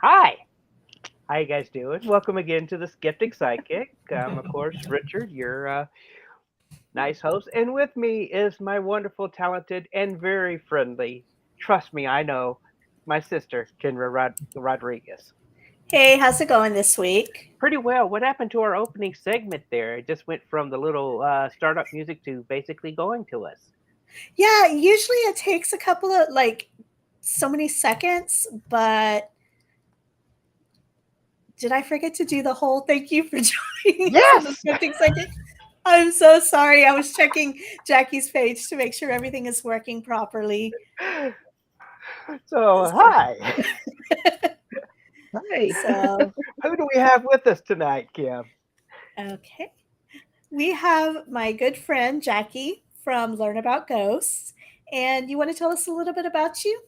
Hi, how you guys doing? Welcome again to the Skeptic Psychic. Of course, Richard, your nice host, and with me is my wonderful, talented, and very friendly. Trust me, I know, my sister, Kendra Rodriguez. Hey, how's it going this week? Pretty well. What happened to our opening segment there? It just went from the little startup music to basically going to us. Yeah, usually it takes a couple of so many seconds, but did I forget to do the whole thank you for joining us in the Yes. scripting second? I'm so sorry. I was checking Jackie's page to make sure everything is working properly. So, hi. Hi. So, Who do we have with us tonight, Kim? okay. We have my good friend Jackie from Learn About Ghosts. And you want to tell us a little bit about you?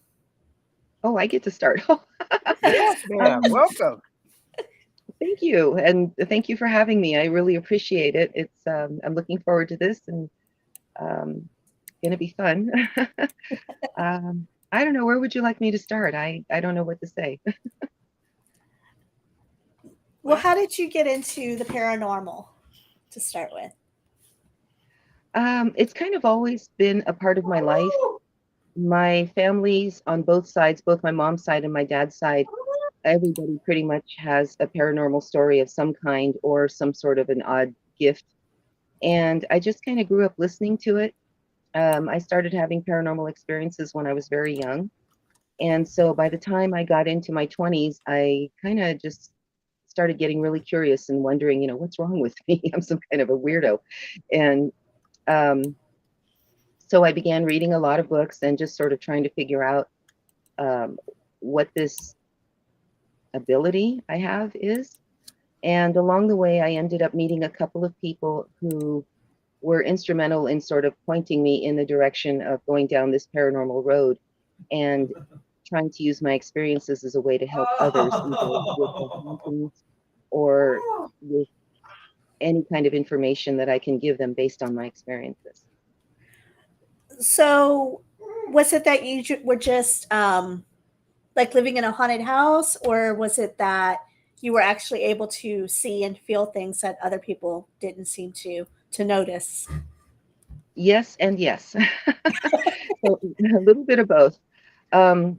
Oh, I get to start. Yes, ma'am. Um, Welcome. Thank you, and thank you for having me. I really appreciate it. I'm looking forward to this, and um, gonna be fun. I don't know, where would you like me to start? I don't know what to say. Well, how did you get into the paranormal to start with? It's kind of always been a part of my life. My families on both sides, both my mom's side and my dad's side, everybody pretty much has a paranormal story of some kind or some sort of an odd gift. And I just kind of grew up listening to it. I started having paranormal experiences when I was very young. And so by the time I got into my 20s, I kind of just started getting really curious and wondering, what's wrong with me? I'm some kind of a weirdo. And um, so I began reading a lot of books and just sort of trying to figure out um, what this ability I have is. And along the way, I ended up meeting a couple of people who were instrumental in sort of pointing me in the direction of going down this paranormal road and trying to use my experiences as a way to help others, either with the hauntings or with any kind of information that I can give them based on my experiences. So, was it that you were just like living in a haunted house, or was it that you were actually able to see and feel things that other people didn't seem to notice? Yes, and yes. So a little bit of both. Um,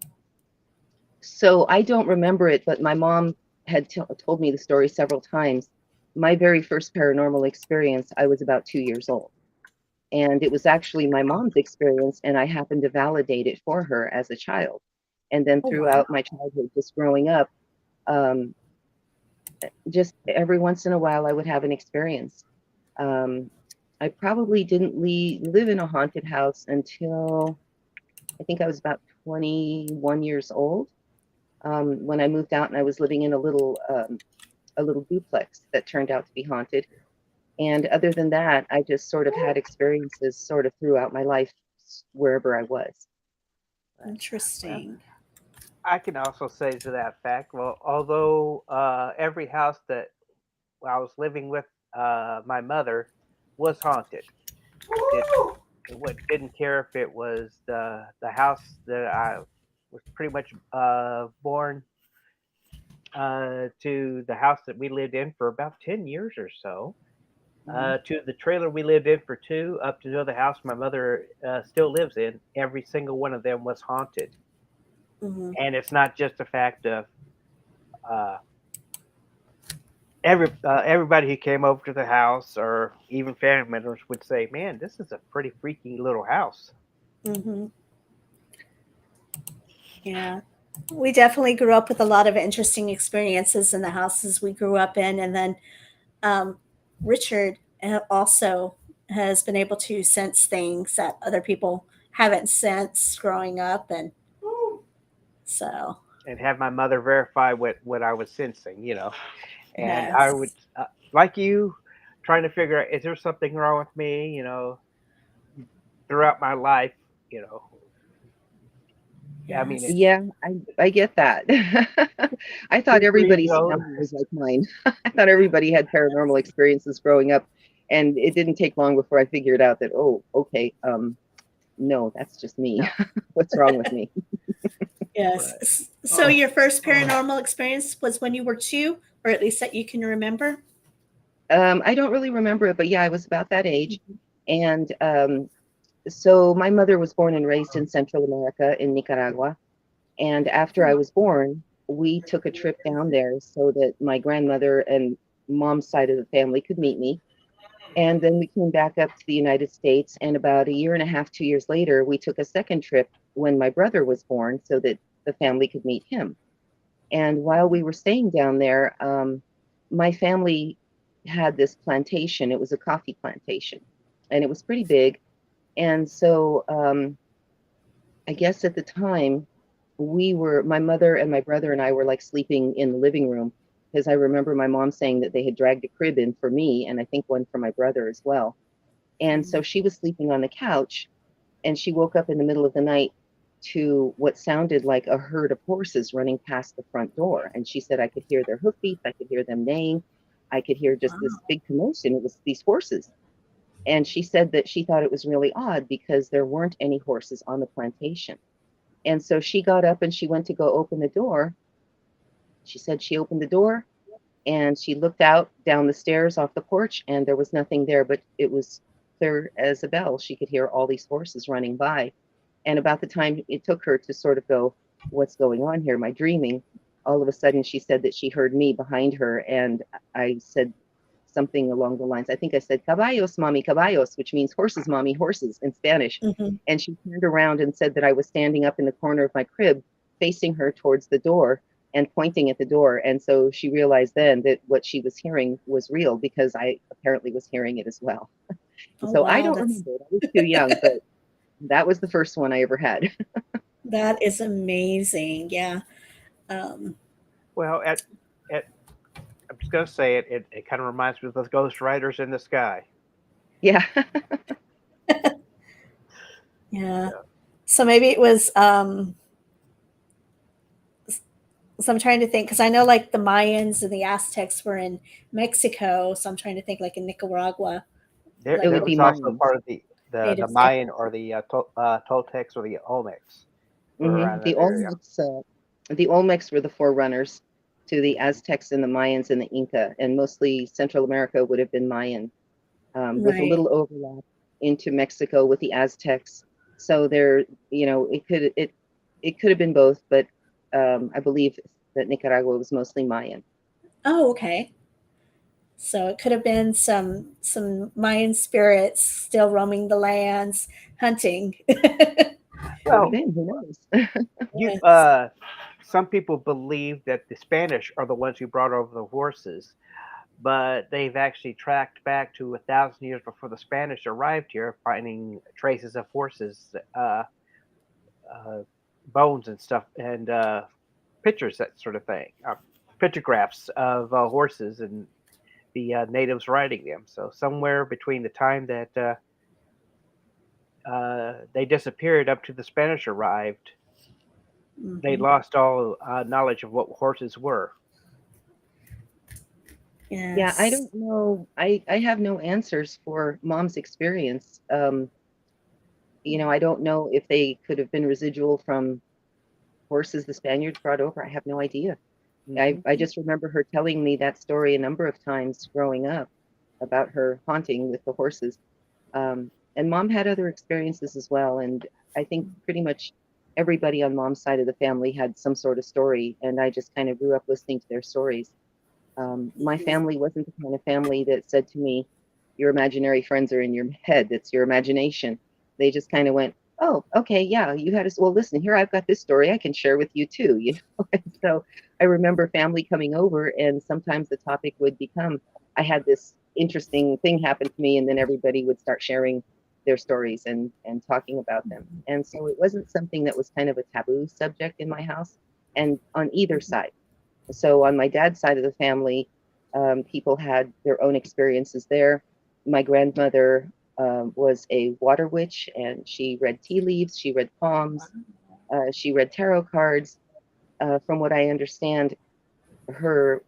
so I don't remember it, but my mom had told me the story several times. My very first paranormal experience, I was about 2 years old. And it was actually my mom's experience, and I happened to validate it for her as a child. And then Oh wow! throughout my childhood, just growing up, um, just every once in a while, I would have an experience. Um, I probably didn't live in a haunted house until I think I was about 21 years old, when I moved out and I was living in a little duplex that turned out to be haunted. And other than that, I just sort of had experiences sort of throughout my life wherever I was. Well, Interesting. I can also say to that fact, well, although every house that I was living with my mother was haunted, it, didn't care if it was the house that I was pretty much born to the house that we lived in for about 10 years or so, Mhm. to the trailer we lived in for two, up to the other house my mother still lives in. Every single one of them was haunted. Hmm. And it's not just a fact of uh, everybody who came over to the house or even family members would say, "Man, this is a pretty freaky little house." Hmm. Yeah, we definitely grew up with a lot of interesting experiences in the houses we grew up in, and then um, Richard also has been able to sense things that other people haven't sensed growing up, and So, and have my mother verify what I was sensing, and I would, yes. like you, trying to figure out, is there something wrong with me, throughout my life, you know. I mean, Yes. Yeah, I get that. I thought 2, 3 years everybody's old. family was like mine. I thought everybody had paranormal experiences growing up, and it didn't take long before I figured out that, oh, okay, no, that's just me. No, What's wrong with me? Yes. right. So your first paranormal experience was when you were 2, or at least that you can remember? I don't really remember it, but yeah, I was about that age. And so my mother was born and raised in Central America in Nicaragua. And after I was born, we took a trip down there so that my grandmother and mom's side of the family could meet me. And then we came back up to the United States. And about a year and a half, 2 years later, we took a second trip when my brother was born so that the family could meet him. And while we were staying down there, my family had this plantation. It was a coffee plantation, and it was pretty big. And so I guess at the time, my mother and my brother and I were like sleeping in the living room because I remember my mom saying that they had dragged a crib in for me and I think one for my brother as well. And so she was sleeping on the couch and she woke up in the middle of the night to what sounded like a herd of horses running past the front door. And she said, I could hear their hoofbeats, I could hear them neighing, I could hear just this Wow. big commotion. It was these horses. And she said that she thought it was really odd because there weren't any horses on the plantation. And so she got up and she went to go open the door. She said she opened the door and she looked out down the stairs off the porch and there was nothing there, but it was clear as a bell. She could hear all these horses running by. And about the time it took her to sort of go, what's going on here? Am I dreaming? All of a sudden, she said that she heard me behind her. And I said something along the lines. I think I said, caballos, mommy, caballos, which means horses, mommy, horses in Spanish. Mhm. And she turned around and said that I was standing up in the corner of my crib, facing her towards the door and pointing at the door. And so she realized then that what she was hearing was real because I apparently was hearing it as well. And Oh so I wow, don't remember it. I was too young, but that was the first one I ever had. that is amazing. Yeah. Um, Well, at I'm just gonna say it. It kind of reminds me of the Ghost Riders in the Sky. Yeah. yeah. Yeah. So maybe it was so I'm trying to think because I know like the Mayans and the Aztecs were in Mexico, so I'm trying to think like in Nicaragua, There It like would there what be was the also Mayans. part of the natives did. Mayan or the Toltecs or the Olmecs were Hmm around that area. The Olmecs were the forerunners to the Aztecs and the Mayans and the Inca, and mostly Central America would have been Mayan, with a Right. little overlap into Mexico with the Aztecs. So there, it could have been both, but I believe that Nicaragua was mostly Mayan. Oh, okay. So it could have been some Mayan spirits still roaming the lands, hunting. Could have Well, been. Who knows? you Yes. some people believe that the Spanish are the ones who brought over the horses, but they've actually tracked back to 1,000 years before the Spanish arrived here, finding traces of horses, uh, bones and stuff, and pictures, that sort of thing, pictographs of horses and the natives riding them. So somewhere between the time that they disappeared up to the Spanish arrived, they Hmm. lost all knowledge of what horses were. Yeah, I Yes. don't know. I have no answers for mom's experience. I don't know if they could have been residual from horses the Spaniards brought over. I have no idea. Hmm. I just remember her telling me that story a number of times growing up about her haunting with the horses. And mom had other experiences as well. And I think pretty much everybody on mom's side of the family had some sort of story. And I just kind of grew up listening to their stories. My family wasn't the kind of family that said to me, your imaginary friends are in your head. It's your imagination. They just kind of went, oh, okay, yeah, you had us. Well, listen, here, I've got this story I can share with you too. And so I remember family coming over, and sometimes the topic would become, I had this interesting thing happen to me, and then everybody would start sharing their stories and talking about them. And so it wasn't something that was kind of a taboo subject in my house, and on either side. So on my dad's side of the family, people had their own experiences there. My grandmother was a water witch, and she read tea leaves, she read palms, she read tarot cards. From what I understand, her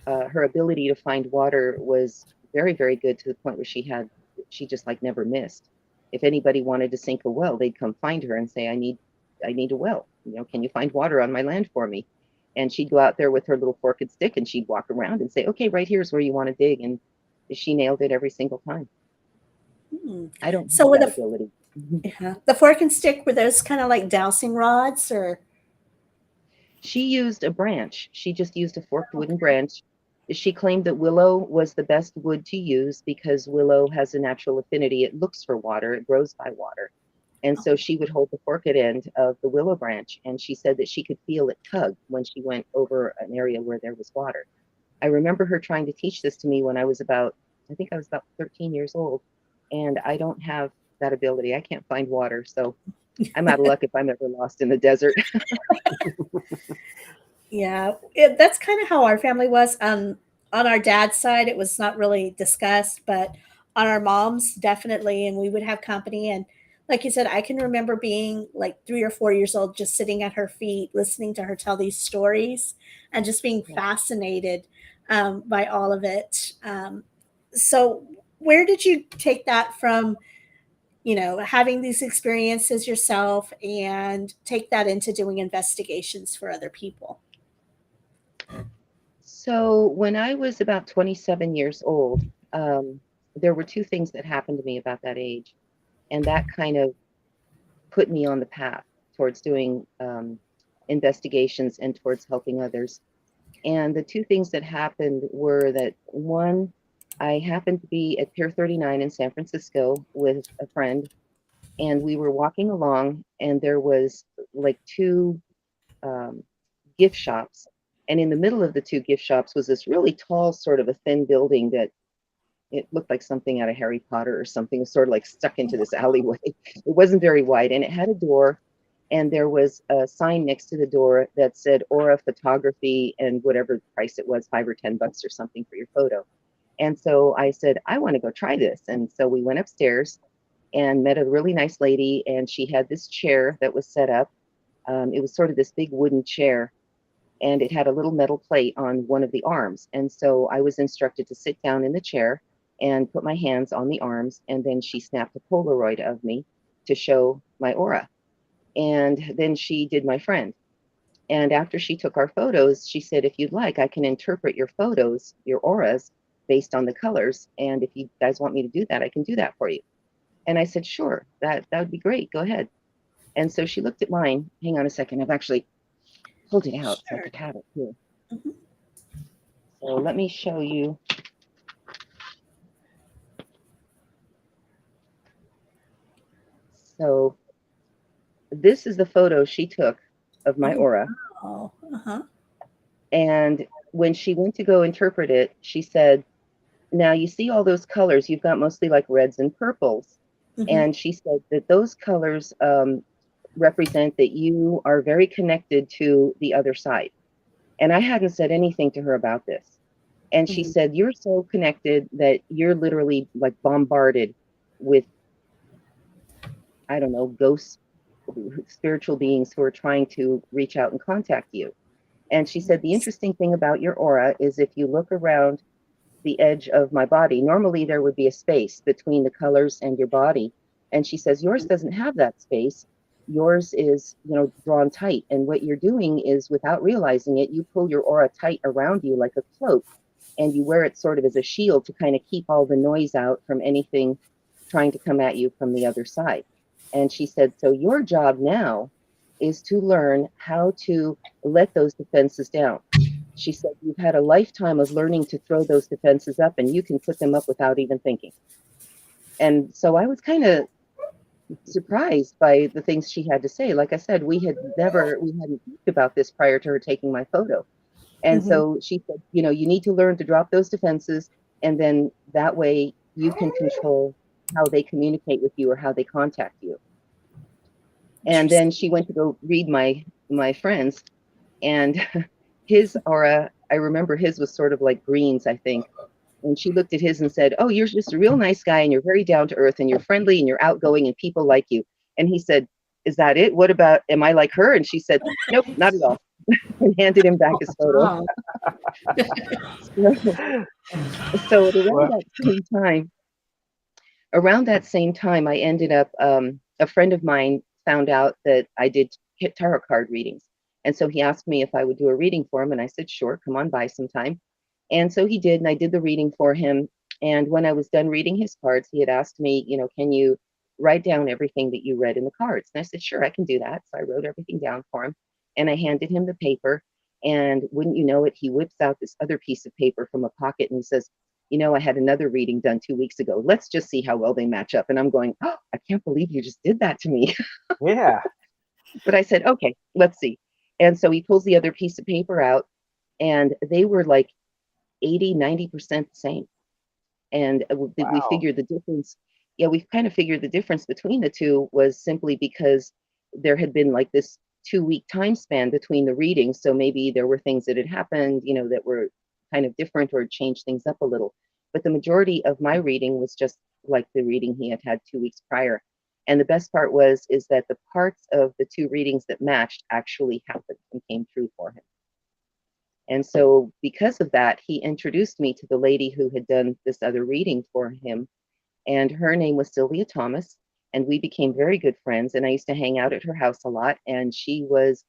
her ability to find water was very, very good, to the point where she just like never missed. If anybody wanted to sink a well, they'd come find her and say, I need a well. You know, can you find water on my land for me? And she'd go out there with her little fork and stick, and she'd walk around and say, okay, right here's where you want to dig. And she nailed it every single time. Hmm. I don't So have with that ability. the fork and stick, were those kind of like dowsing rods, or? She used a branch. She just used a forked wooden branch. She claimed that willow was the best wood to use because willow has a natural affinity. It looks for water, it grows by water. And so she would hold the forked end of the willow branch, and she said that she could feel it tug when she went over an area where there was water. I remember her trying to teach this to me when I think I was about 13 years old, and I don't have that ability. I can't find water, so I'm out of luck if I'm ever lost in the desert. Yeah, that's kind of how our family was. On our dad's side, it was not really discussed, but on our mom's, definitely. And we would have company. And like you said, I can remember being like 3 or 4 years old, just sitting at her feet, listening to her tell these stories and just being fascinated by all of it. So, where did you take that from? Having these experiences yourself and take that into doing investigations for other people. So when I was about 27 years old, there were two things that happened to me about that age, and that kind of put me on the path towards doing investigations and towards helping others. And the two things that happened were that, one, I happened to be at Pier 39 in San Francisco with a friend, and we were walking along, and there was like two um, gift shops. And in the middle of the two gift shops was this really tall, sort of a thin building that it looked like something out of Harry Potter or something, sort of like stuck into this alleyway. It wasn't very wide, and it had a door, and there was a sign next to the door that said Aura Photography and whatever price it was, $5 or $10 or something for your photo. And so I said, I want to go try this. And so we went upstairs and met a really nice lady, and she had this chair that was set up. It was sort of this big wooden chair, and it had a little metal plate on one of the arms. And so I was instructed to sit down in the chair and put my hands on the arms, and then she snapped a Polaroid of me to show my aura. And then she did my friend. And after she took our photos, she said, if you'd like, I can interpret your photos, your auras, based on the colors. And if you guys want me to do that, I can do that for you. And I said, sure, that would be great. Go ahead. And so she looked at mine. Hang on a second. I've actually pulled it out so I Sure. could have it here. Mm-hmm. So let me show you. So this is the photo she took of my aura. Oh, uh-huh. And when she went to go interpret it, she said, now you see all those colors, you've got mostly like reds and purples. Mm-hmm. And she said that those colors represent that you are very connected to the other side. And I hadn't said anything to her about this. And she Mm-hmm. said, you're so connected that you're literally like bombarded with, I don't know, ghosts, spiritual beings who are trying to reach out and contact you. And she said, the interesting thing about your aura is if you look around the edge of my body, normally there would be a space between the colors and your body. And she says, yours doesn't have that space. Yours is, drawn tight. And what you're doing is, without realizing it, you pull your aura tight around you like a cloak, and you wear it sort of as a shield to kind of keep all the noise out from anything trying to come at you from the other side. And she said, so your job now is to learn how to let those defenses down. She said, you've had a lifetime of learning to throw those defenses up, and you can put them up without even thinking. And so I was kind of surprised by the things she had to say. Like I said, we hadn't talked about this prior to her taking my photo. And Mm-hmm. so she said, you need to learn to drop those defenses, and then that way you can control how they communicate with you or how they contact you. And then she went to go read my friend's, and his aura, I remember his was sort of like greens, I think. And she looked at his and said, "Oh, you're just a real nice guy, and you're very down to earth, and you're friendly, and you're outgoing, and people like you." And he said, "Is that it? What about, am I like her?" And she said, "Nope, not at all," and handed him back his photo. Oh, So at Well, around that same time, I ended up, a friend of mine found out that I did tarot card readings. And so he asked me if I would do a reading for him. And I said, sure, come on by sometime. And so he did. And I did the reading for him. And when I was done reading his cards, he had asked me, can you write down everything that you read in the cards? And I said, sure, I can do that. So I wrote everything down for him. And I handed him the paper. And wouldn't you know it, he whips out this other piece of paper from a pocket and he says, I had another reading done 2 weeks ago. Let's just see how well they match up. And I'm going, oh, I can't believe you just did that to me. yeah. But I said, okay, let's see. And so he pulls the other piece of paper out, and they were like 80-90% the same. And we Wow. figured the difference. Yeah, we kind of figured the difference between the two was simply because there had been like this 2 week time span between the readings. So maybe there were things that had happened, that were kind of different or changed things up a little. But the majority of my reading was just like the reading he had had 2 weeks prior. And the best part is that the parts of the two readings that matched actually happened and came true for him. And so because of that, he introduced me to the lady who had done this other reading for him. And her name was Sylvia Thomas. And we became very good friends. And I used to hang out at her house a lot. And she was,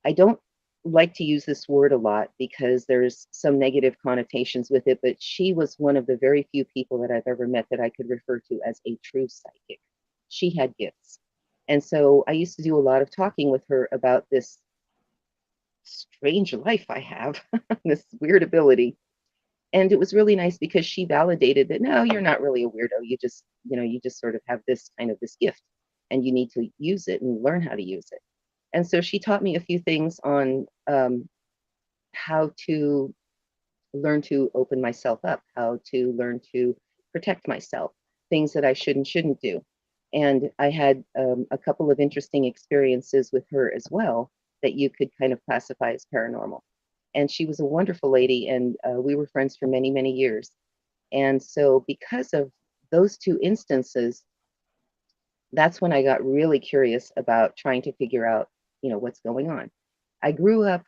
I don't like to use this word a lot because there's some negative connotations with it, but she was one of the very few people that I've ever met that I could refer to as a true psychic. She had gifts. And so I used to do a lot of talking with her about this strange life I have, this weird ability. And it was really nice because she validated that, no, you're not really a weirdo. You just sort of have this kind of this gift and you need to use it and learn how to use it. And so she taught me a few things on how to learn to open myself up, how to learn to protect myself, things that I shouldn't do. And I had a couple of interesting experiences with her as well that you could kind of classify as paranormal. And she was a wonderful lady, and we were friends for many, many years. And so, because of those two instances, that's when I got really curious about trying to figure out, what's going on. I grew up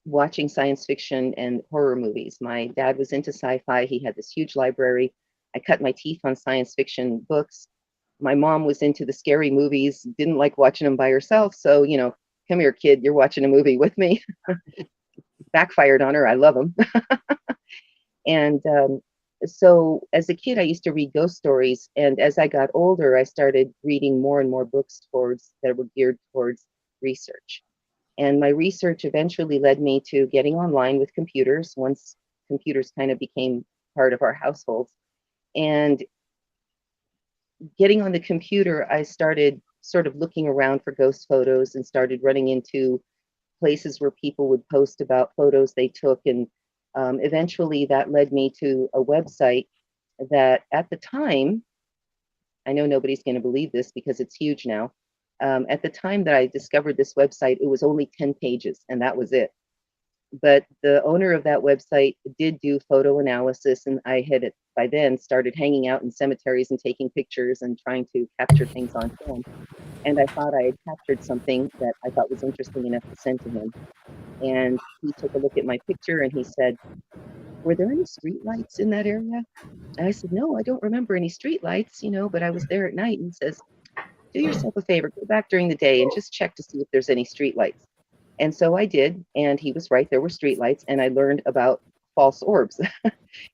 watching science fiction and horror movies. My dad was into sci-fi. He had this huge library. I cut my teeth on science fiction books. My mom was into the scary movies, didn't like watching them by herself. So, come here, kid, you're watching a movie with me. Backfired on her. I love them. And so as a kid, I used to read ghost stories. And as I got older, I started reading more and more books that were geared towards research. And my research eventually led me to getting online with computers once computers kind of became part of our households. And getting on the computer, I started sort of looking around for ghost photos and started running into places where people would post about photos they took. And eventually that led me to a website that at the time, I know nobody's going to believe this because it's huge now. At the time that I discovered this website, it was only 10 pages and that was it. But the owner of that website did do photo analysis, and I had by then started hanging out in cemeteries and taking pictures and trying to capture things on film. And I thought I had captured something that I thought was interesting enough to send to him. And he took a look at my picture and he said, "Were there any streetlights in that area?" And I said, "No, I don't remember any streetlights, but I was there at night." And he says, "Do yourself a favor, go back during the day and just check to see if there's any streetlights." And so I did, and he was right, there were streetlights, and I learned about false orbs.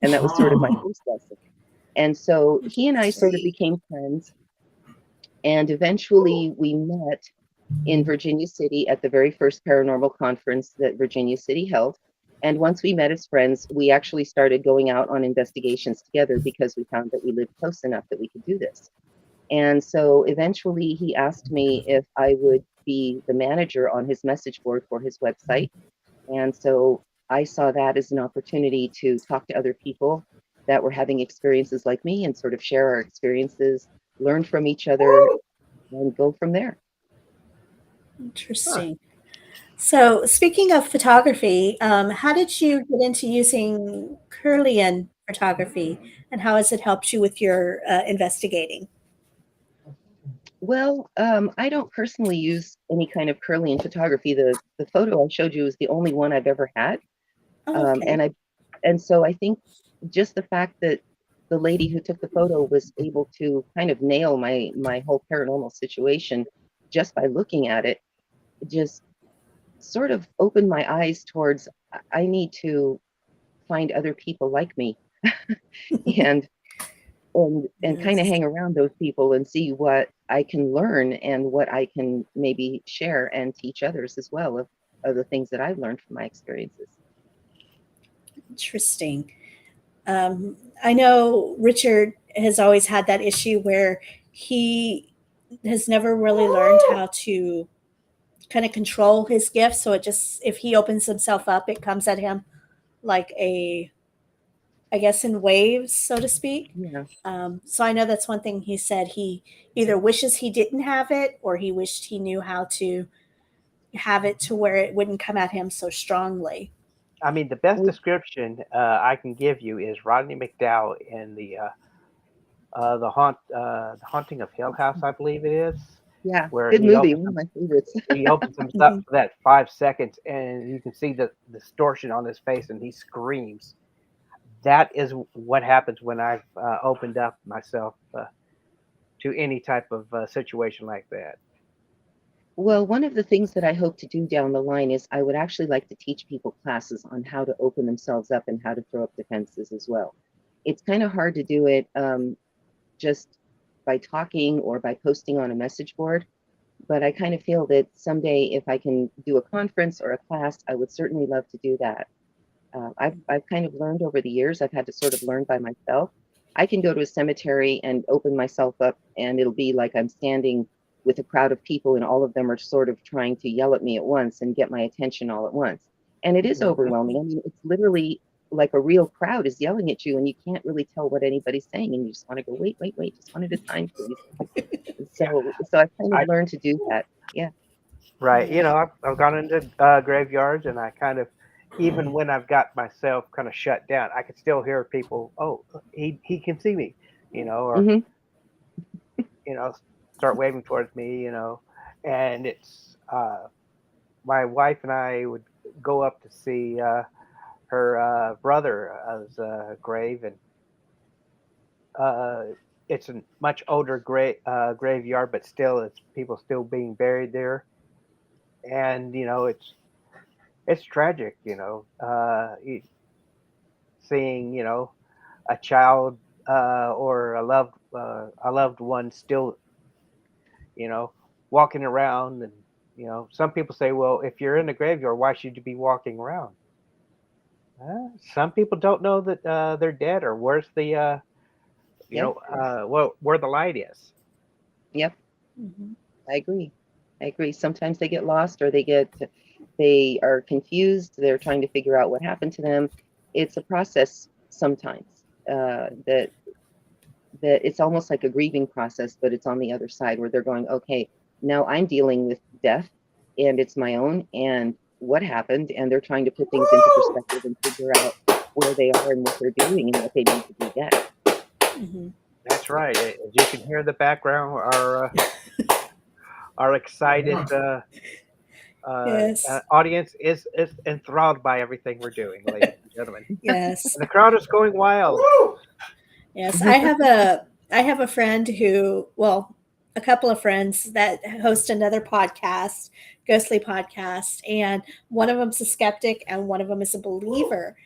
And that was sort of my first lesson. And so he and I sort of became friends, and eventually we met in Virginia City at the very first paranormal conference that Virginia City held. And once we met as friends, we actually started going out on investigations together because we found that we lived close enough that we could do this. And so eventually he asked me if I would be the manager on his message board for his website. And so I saw that as an opportunity to talk to other people that were having experiences like me and sort of share our experiences, learn from each other, and go from there. Huh. Interesting. So, speaking of photography, how did you get into using Kirlian photography, and how has it helped you with your investigating? Well, I don't personally use any kind of Kirlian photography. The photo I showed you is the only one I've ever had. Oh, Um, okay. and I and so I think just the fact that the lady who took the photo was able to kind of nail my whole paranormal situation just by looking at it, just sort of opened my eyes towards I need to find other people like me and and kind of Yes. hang around those people and see what I can learn and what I can maybe share and teach others as well of the things that I've learned from my experiences. Interesting. I know Richard has always had that issue where he has never really learned how to kind of control his gifts. So it just, if he opens himself up, it comes at him like a, I guess, in waves, so to speak. Yeah. So I know that's one thing he said. He either wishes he didn't have it or he wished he knew how to have it to where it wouldn't come at him so strongly. I mean, the best Well, description I can give you is Rodney McDowell in the haunting of Hill House, I believe it is, yeah, where good movie, one of my favorites. he opens himself Mhm. for that 5 seconds, and you can see the distortion on his face, and he screams. That is what happens when I've opened up myself to any type of situation like that. Well, one of the things that I hope to do down the line is I would actually like to teach people classes on how to open themselves up and how to throw up defenses as well. It's kind of hard to do it just by talking or by posting on a message board, but I kind of feel that someday if I can do a conference or a class, I would certainly love to do that. I've kind of learned over the years. I've had to sort of learn by myself. I can go to a cemetery and open myself up, and it'll be like I'm standing with a crowd of people, and all of them are sort of trying to yell at me at once and get my attention all at once. And it is Mhm. overwhelming. I mean, it's literally like a real crowd is yelling at you, and you can't really tell what anybody's saying, and you just want to go, wait, wait, wait, just one at a time, please. Yeah, So I've kind of I learned to do that. Yeah. right. Yeah. I've gone into graveyards, and I kind of, even when I've got myself kind of shut down, I can still hear people. Oh, he can see me, or Hmm. you know, start waving towards me, and it's my wife and I would go up to see her brother's grave, and uh, it's a much older graveyard, but still, it's people still being buried there, and it's tragic, seeing a child or a loved one still you know walking around, and some people say, well, if you're in the graveyard, why should you be walking around? Some people don't know that they're dead, or where's the Yep. where the light is. Yep. Mhm. I agree. I agree. Sometimes they get lost or they are confused. They're trying to figure out what happened to them. It's a process sometimes that it's almost like a grieving process, but it's on the other side where they're going, okay, now I'm dealing with death and it's my own and what happened, and they're trying to put things into perspective and figure out where they are and what they're doing and what they need to do next. Mhm. That's right. As you can hear the background, our excited Yes. audience is enthralled by everything we're doing, ladies and gentlemen, Yes. and the crowd is going wild. Yes. I have a friend who, well, a couple of friends that host another podcast, ghostly podcast, and one of them's a skeptic and one of them is a believer.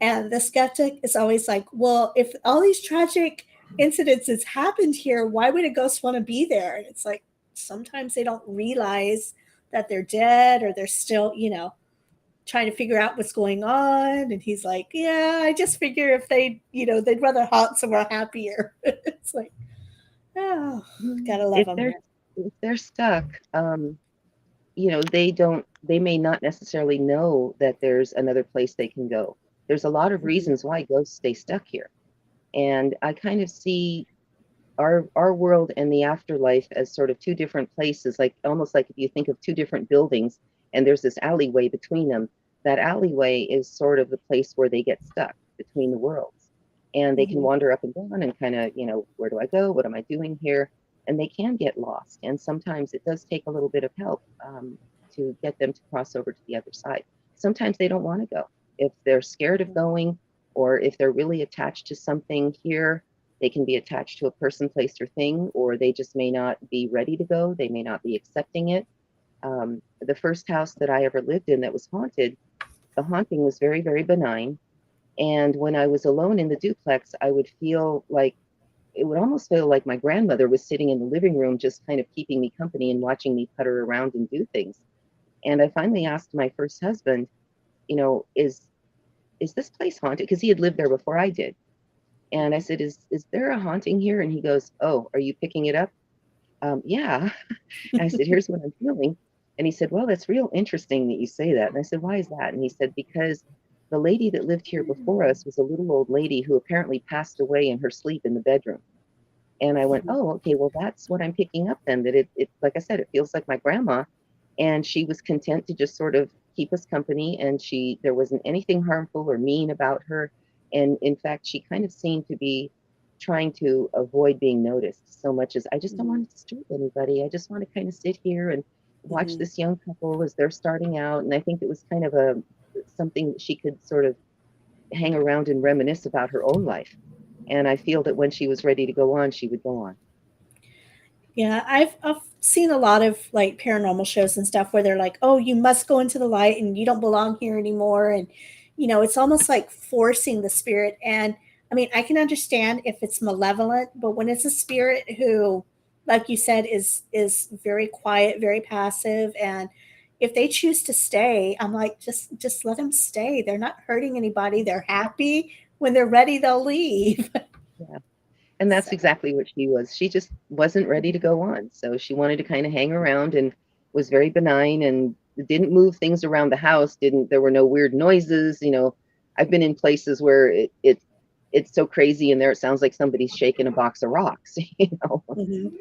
And the skeptic is always like, well, if all these tragic incidences happened here, why would a ghost want to be there? And it's like sometimes they don't realize that they're dead or they're still, trying to figure out what's going on. And he's like, yeah, I just figure if they'd rather haunt somewhere happier. It's like, oh, gotta love if them. they're if they're stuck, they may not necessarily know that there's another place they can go. There's a lot of Mhm. reasons why ghosts stay stuck here. And I kind of see our world and the afterlife as sort of two different places, like almost like if you think of two different buildings and there's this alleyway between them, that alleyway is sort of the place where they get stuck between the worlds. And they can Mhm. wander up and down and kind of, where do I go? What am I doing here? And they can get lost. And sometimes it does take a little bit of help to get them to cross over to the other side. Sometimes they don't want to go. If they're scared of going, or if they're really attached to something here, they can be attached to a person, place, or thing, or they just may not be ready to go. They may not be accepting it. The first house that I ever lived in that was haunted, the haunting was very, very benign. And when I was alone in the duplex, I would feel like it would almost feel like my grandmother was sitting in the living room, just kind of keeping me company and watching me putter around and do things. And I finally asked my first husband, is this place haunted? Because he had lived there before I did. And I said, is there a haunting here? And he goes, oh, are you picking it up? Yeah. And I said, here's what I'm feeling. And he said, well, that's real interesting that you say that. And I said, why is that? And he said, because the lady that lived here before us was a little old lady who apparently passed away in her sleep in the bedroom. And I went, oh, okay, well, that's what I'm picking up then, that it like I said, it feels like my grandma. And she was content to just sort of keep us company. And there wasn't anything harmful or mean about her. And in fact, she kind of seemed to be trying to avoid being noticed so much as I just don't want to disturb anybody. I just want to kind of sit here and watch Mhm. this young couple as they're starting out. And I think it was kind of something that she could sort of hang around and reminisce about her own life. And I feel that when she was ready to go on, she would go on. Yeah, I've seen a lot of like paranormal shows and stuff where they're like, "Oh, you must go into the light and you don't belong here anymore." And it's almost like forcing the spirit. And I mean, I can understand if it's malevolent, but when it's a spirit who, like you said, is very quiet, very passive, and if they choose to stay, I'm like, just let them stay. They're not hurting anybody. They're happy. When they're ready, they'll leave. Yeah. And that's So, exactly what she was. She just wasn't ready to go on. So she wanted to kind of hang around and was very benign and didn't move things around the house. There were no weird noises. I've been in places where it's so crazy in there. It sounds like somebody's shaking a box of rocks, mhm.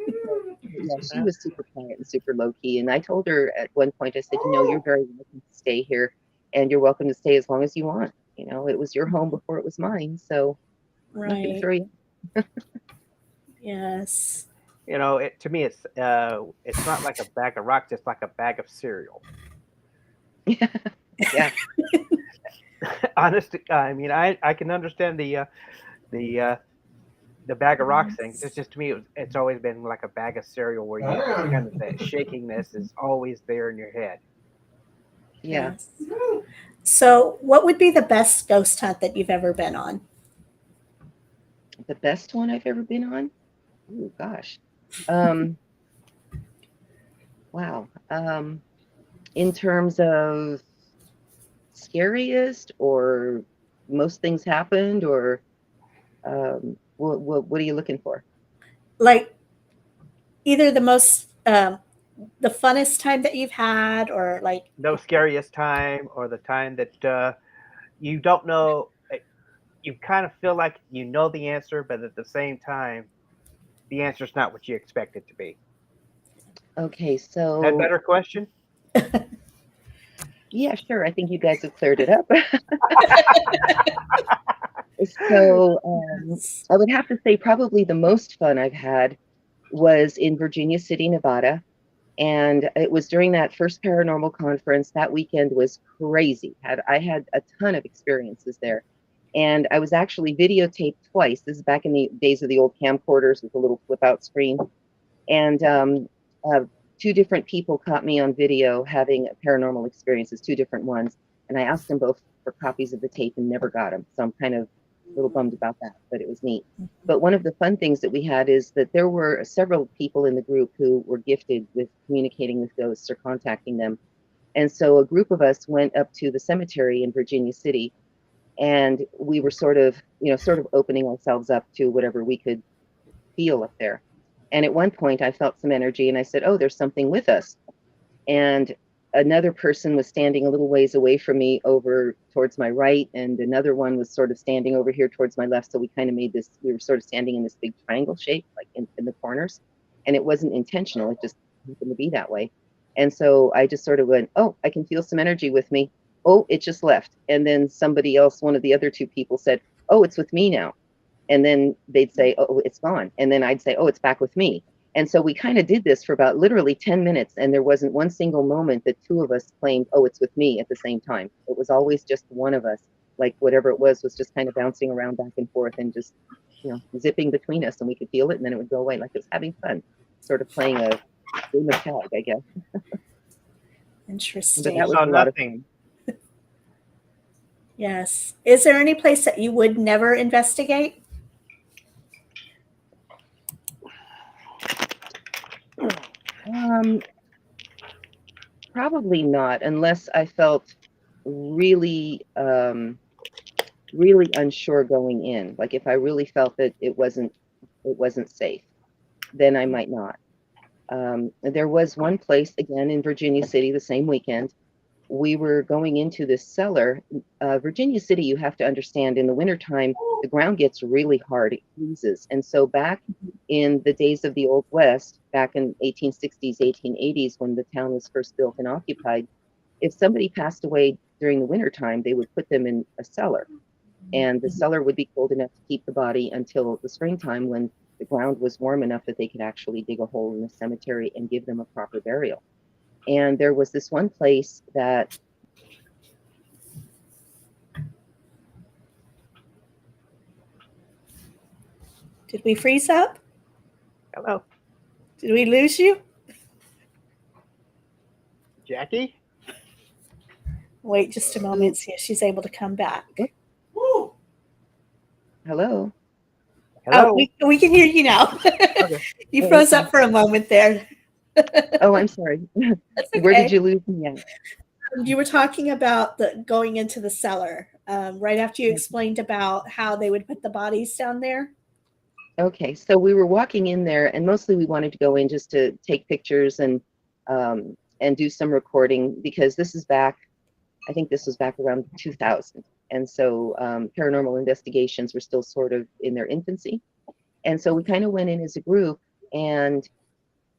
Yeah, she was super quiet and super low key. And I told her at one point, I said, you're very welcome to stay here and you're welcome to stay as long as you want. It was your home before it was mine. So I'm not going to Right. throw you. Yes. To me, it's not like a bag of rocks; it's like a bag of cereal. Yeah. Honestly, I mean, I can understand the uh, the bag of rocks thing. It's just to me, it's always been like a bag of cereal where you kind of that shakiness is always there in your head. Yeah. Yes. So, what would be the best ghost hunt that you've ever been on? The best one I've ever been on? Oh gosh. Um, wow. In terms of scariest or most things happened or what are you looking for? Like either the funnest time that you've had, or like, No scariest time or the time that you don't know. You kind of feel like you know the answer, but at the same time, the answer's not what you expect it to be. Okay, That so better question? yeah, sure. I think you guys have cleared it up. So I would have to say probably the most fun I've had was in Virginia City, Nevada. And it was during that first paranormal conference. That weekend was crazy. I had a ton of experiences there. And I was actually videotaped twice. This is back in the days of the old camcorders with the little flip out screen. And uh, two different people caught me on video having paranormal experiences, two different ones. And I asked them both for copies of the tape and never got them. So I'm kind of a little bummed about that, but it was neat. But one of the fun things that we had is that there were several people in the group who were gifted with communicating with ghosts or contacting them. And so a group of us went up to the cemetery in Virginia City, and we were sort of opening ourselves up to whatever we could feel up there. And at one point, I felt some energy, and I said, "Oh, there's something with us." And another person was standing a little ways away from me over towards my right, and another one was sort of standing over here towards my left. So we kind of made this, we were sort of standing in this big triangle shape, like in the corners. And it wasn't intentional, it just happened to be that way. And so I just sort of went, oh, I can feel some energy with me. Oh, it just left. And then somebody else, one of the other two people said, oh, it's with me now. And then they'd say, oh, it's gone. And then I'd say, oh, it's back with me. And so we kind of did this for about literally 10 minutes. And there wasn't one single moment that two of us claimed, oh, it's with me at the same time. It was always just one of us, like whatever it was just kind of bouncing around back and forth and just, zipping between us, and we could feel it, and then it would go away, like it was having fun, sort of playing a game of tag, I guess. But Interesting. that was saw a lot of nothing. fun. Yes. Is there any place that you would never investigate? Probably not, unless I felt really, really unsure going in. Like if I really felt that it wasn't safe, then I might not. There was one place again in Virginia City the same weekend. We were going into this cellar. Virginia City, you have to understand, in the wintertime, the ground gets really hard. It freezes. And so back in the days of the Old West, back in 1860s, 1880s, when the town was first built and occupied, if somebody passed away during the wintertime, they would put them in a cellar. And the cellar would be cold enough to keep the body until the springtime, when the ground was warm enough that they could actually dig a hole in the cemetery and give them a proper burial. And there was this one place that Did we freeze up? Hello, Did we lose you? Jackie. Wait just a moment, see if she's able to come back. hello. Hello. Oh, we can hear you now. Okay. You froze up for a moment there. Oh, I'm sorry. That's okay. Where did you lose me at? You were talking about the going into the cellar right after you explained about how they would put the bodies down there. Okay, so we were walking in there, and mostly we wanted to go in just to take pictures and do some recording, because this is back, I think this was back around 2000, and so paranormal investigations were still sort of in their infancy, and so we kind of went in as a group, and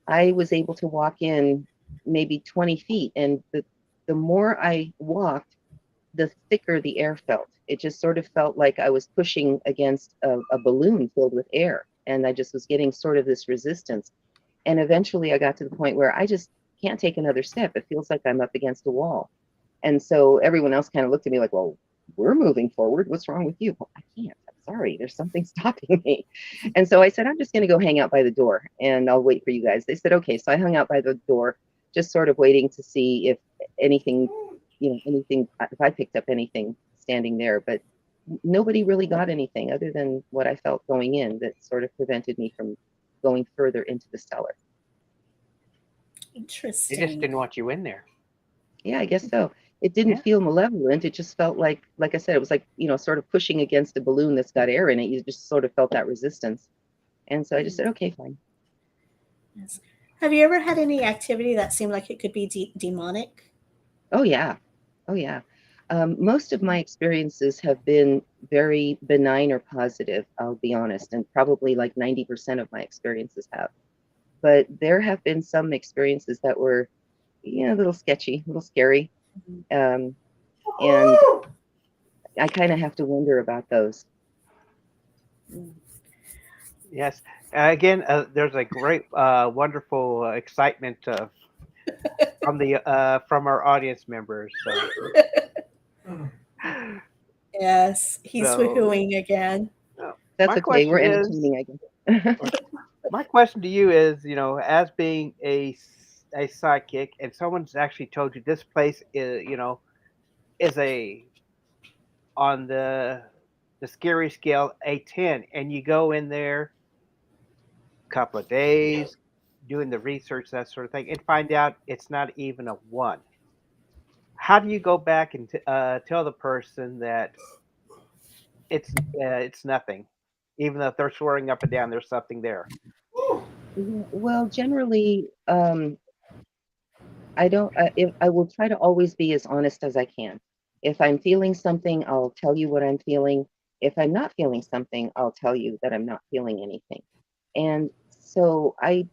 I was able to walk in maybe 20 feet, and the more I walked, the thicker the air felt. It just sort of felt like I was pushing against a balloon filled with air, and I just was getting sort of this resistance. And eventually I got to the point where I just can't take another step. It feels like I'm up against a wall. And so everyone else kind of looked at me like, well, we're moving forward. What's wrong with you? Well, I can't. I'm sorry. There's something stopping me. And so I said, I'm just going to go hang out by the door and I'll wait for you guys. They said, okay. So I hung out by the door, just sort of waiting to see if anything, if I picked up anything standing there, but nobody really got anything other than what I felt going in that sort of prevented me from going further into the cellar. Interesting. They just didn't want you in there. Yeah, I guess so. It didn't feel malevolent. It just felt like I said, it was like, sort of pushing against a balloon that's got air in it. You just sort of felt that resistance. And so I just said, okay, fine. Yes. Have you ever had any activity that seemed like it could be demonic? Oh, yeah. Oh, yeah. Most of my experiences have been very benign or positive, I'll be honest, and probably like 90% of my experiences have. But there have been some experiences that were, a little sketchy, a little scary. And I kind of have to wonder about those. Yes. Again, there's a great, wonderful excitement from our audience members. So. Yes, he's woohooing again. That's okay. We're entertaining, I guess. My question to you is, as being a psychic, and someone's actually told you this place is on the scary scale a 10, and you go in there a couple of days doing the research, that sort of thing, and find out it's not even a 1. How do you go back and tell the person that it's nothing, even though they're swearing up and down there's something there? Well, generally, I don't, if, I will try to always be as honest as I can. If I'm feeling something, I'll tell you what I'm feeling. If I'm not feeling something, I'll tell you that I'm not feeling anything. And so I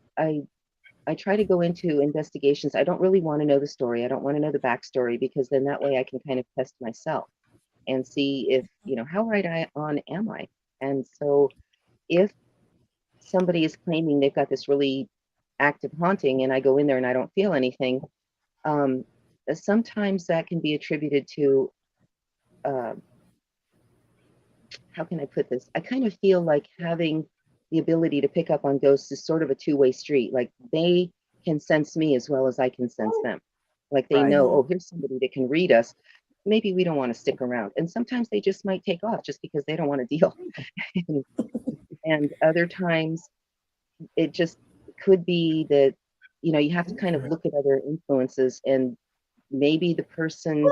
try to go into investigations. I don't really want to know the story. I don't want to know the backstory because then that way I can kind of test myself and see if, you know, how right on am I? And so if somebody is claiming they've got this really active haunting and I go in there and I don't feel anything, um, sometimes that can be attributed to, uh, how can I put this? I kind of feel like having the ability to pick up on ghosts is sort of a two-way street. Like they can sense me as well as I can sense them. Like they Right. know, oh, here's somebody that can read us. Maybe we don't want to stick around. And sometimes they just might take off just because they don't want to deal. and, and other times it just could be that, you know, you have to kind of look at other influences and maybe the person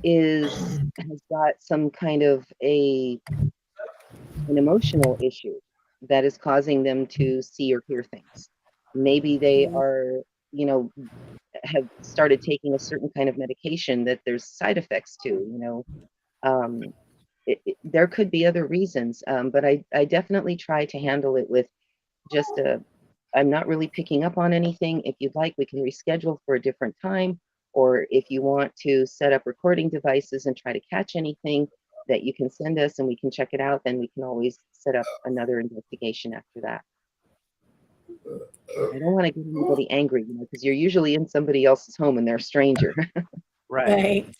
has got some kind of an emotional issue that is causing them to see or hear things. Maybe they are, you know, have started taking a certain kind of medication that there's side effects to, you know. Um, there could be other reasons, but I definitely try to handle it with just a, I'm not really picking up on anything. If you'd like, we can reschedule for a different time. Or if you want to set up recording devices and try to catch anything that you can send us and we can check it out, then we can always set up another investigation after that. I don't want to get anybody angry, you know, because you're usually in somebody else's home and they're a stranger. Right. Right.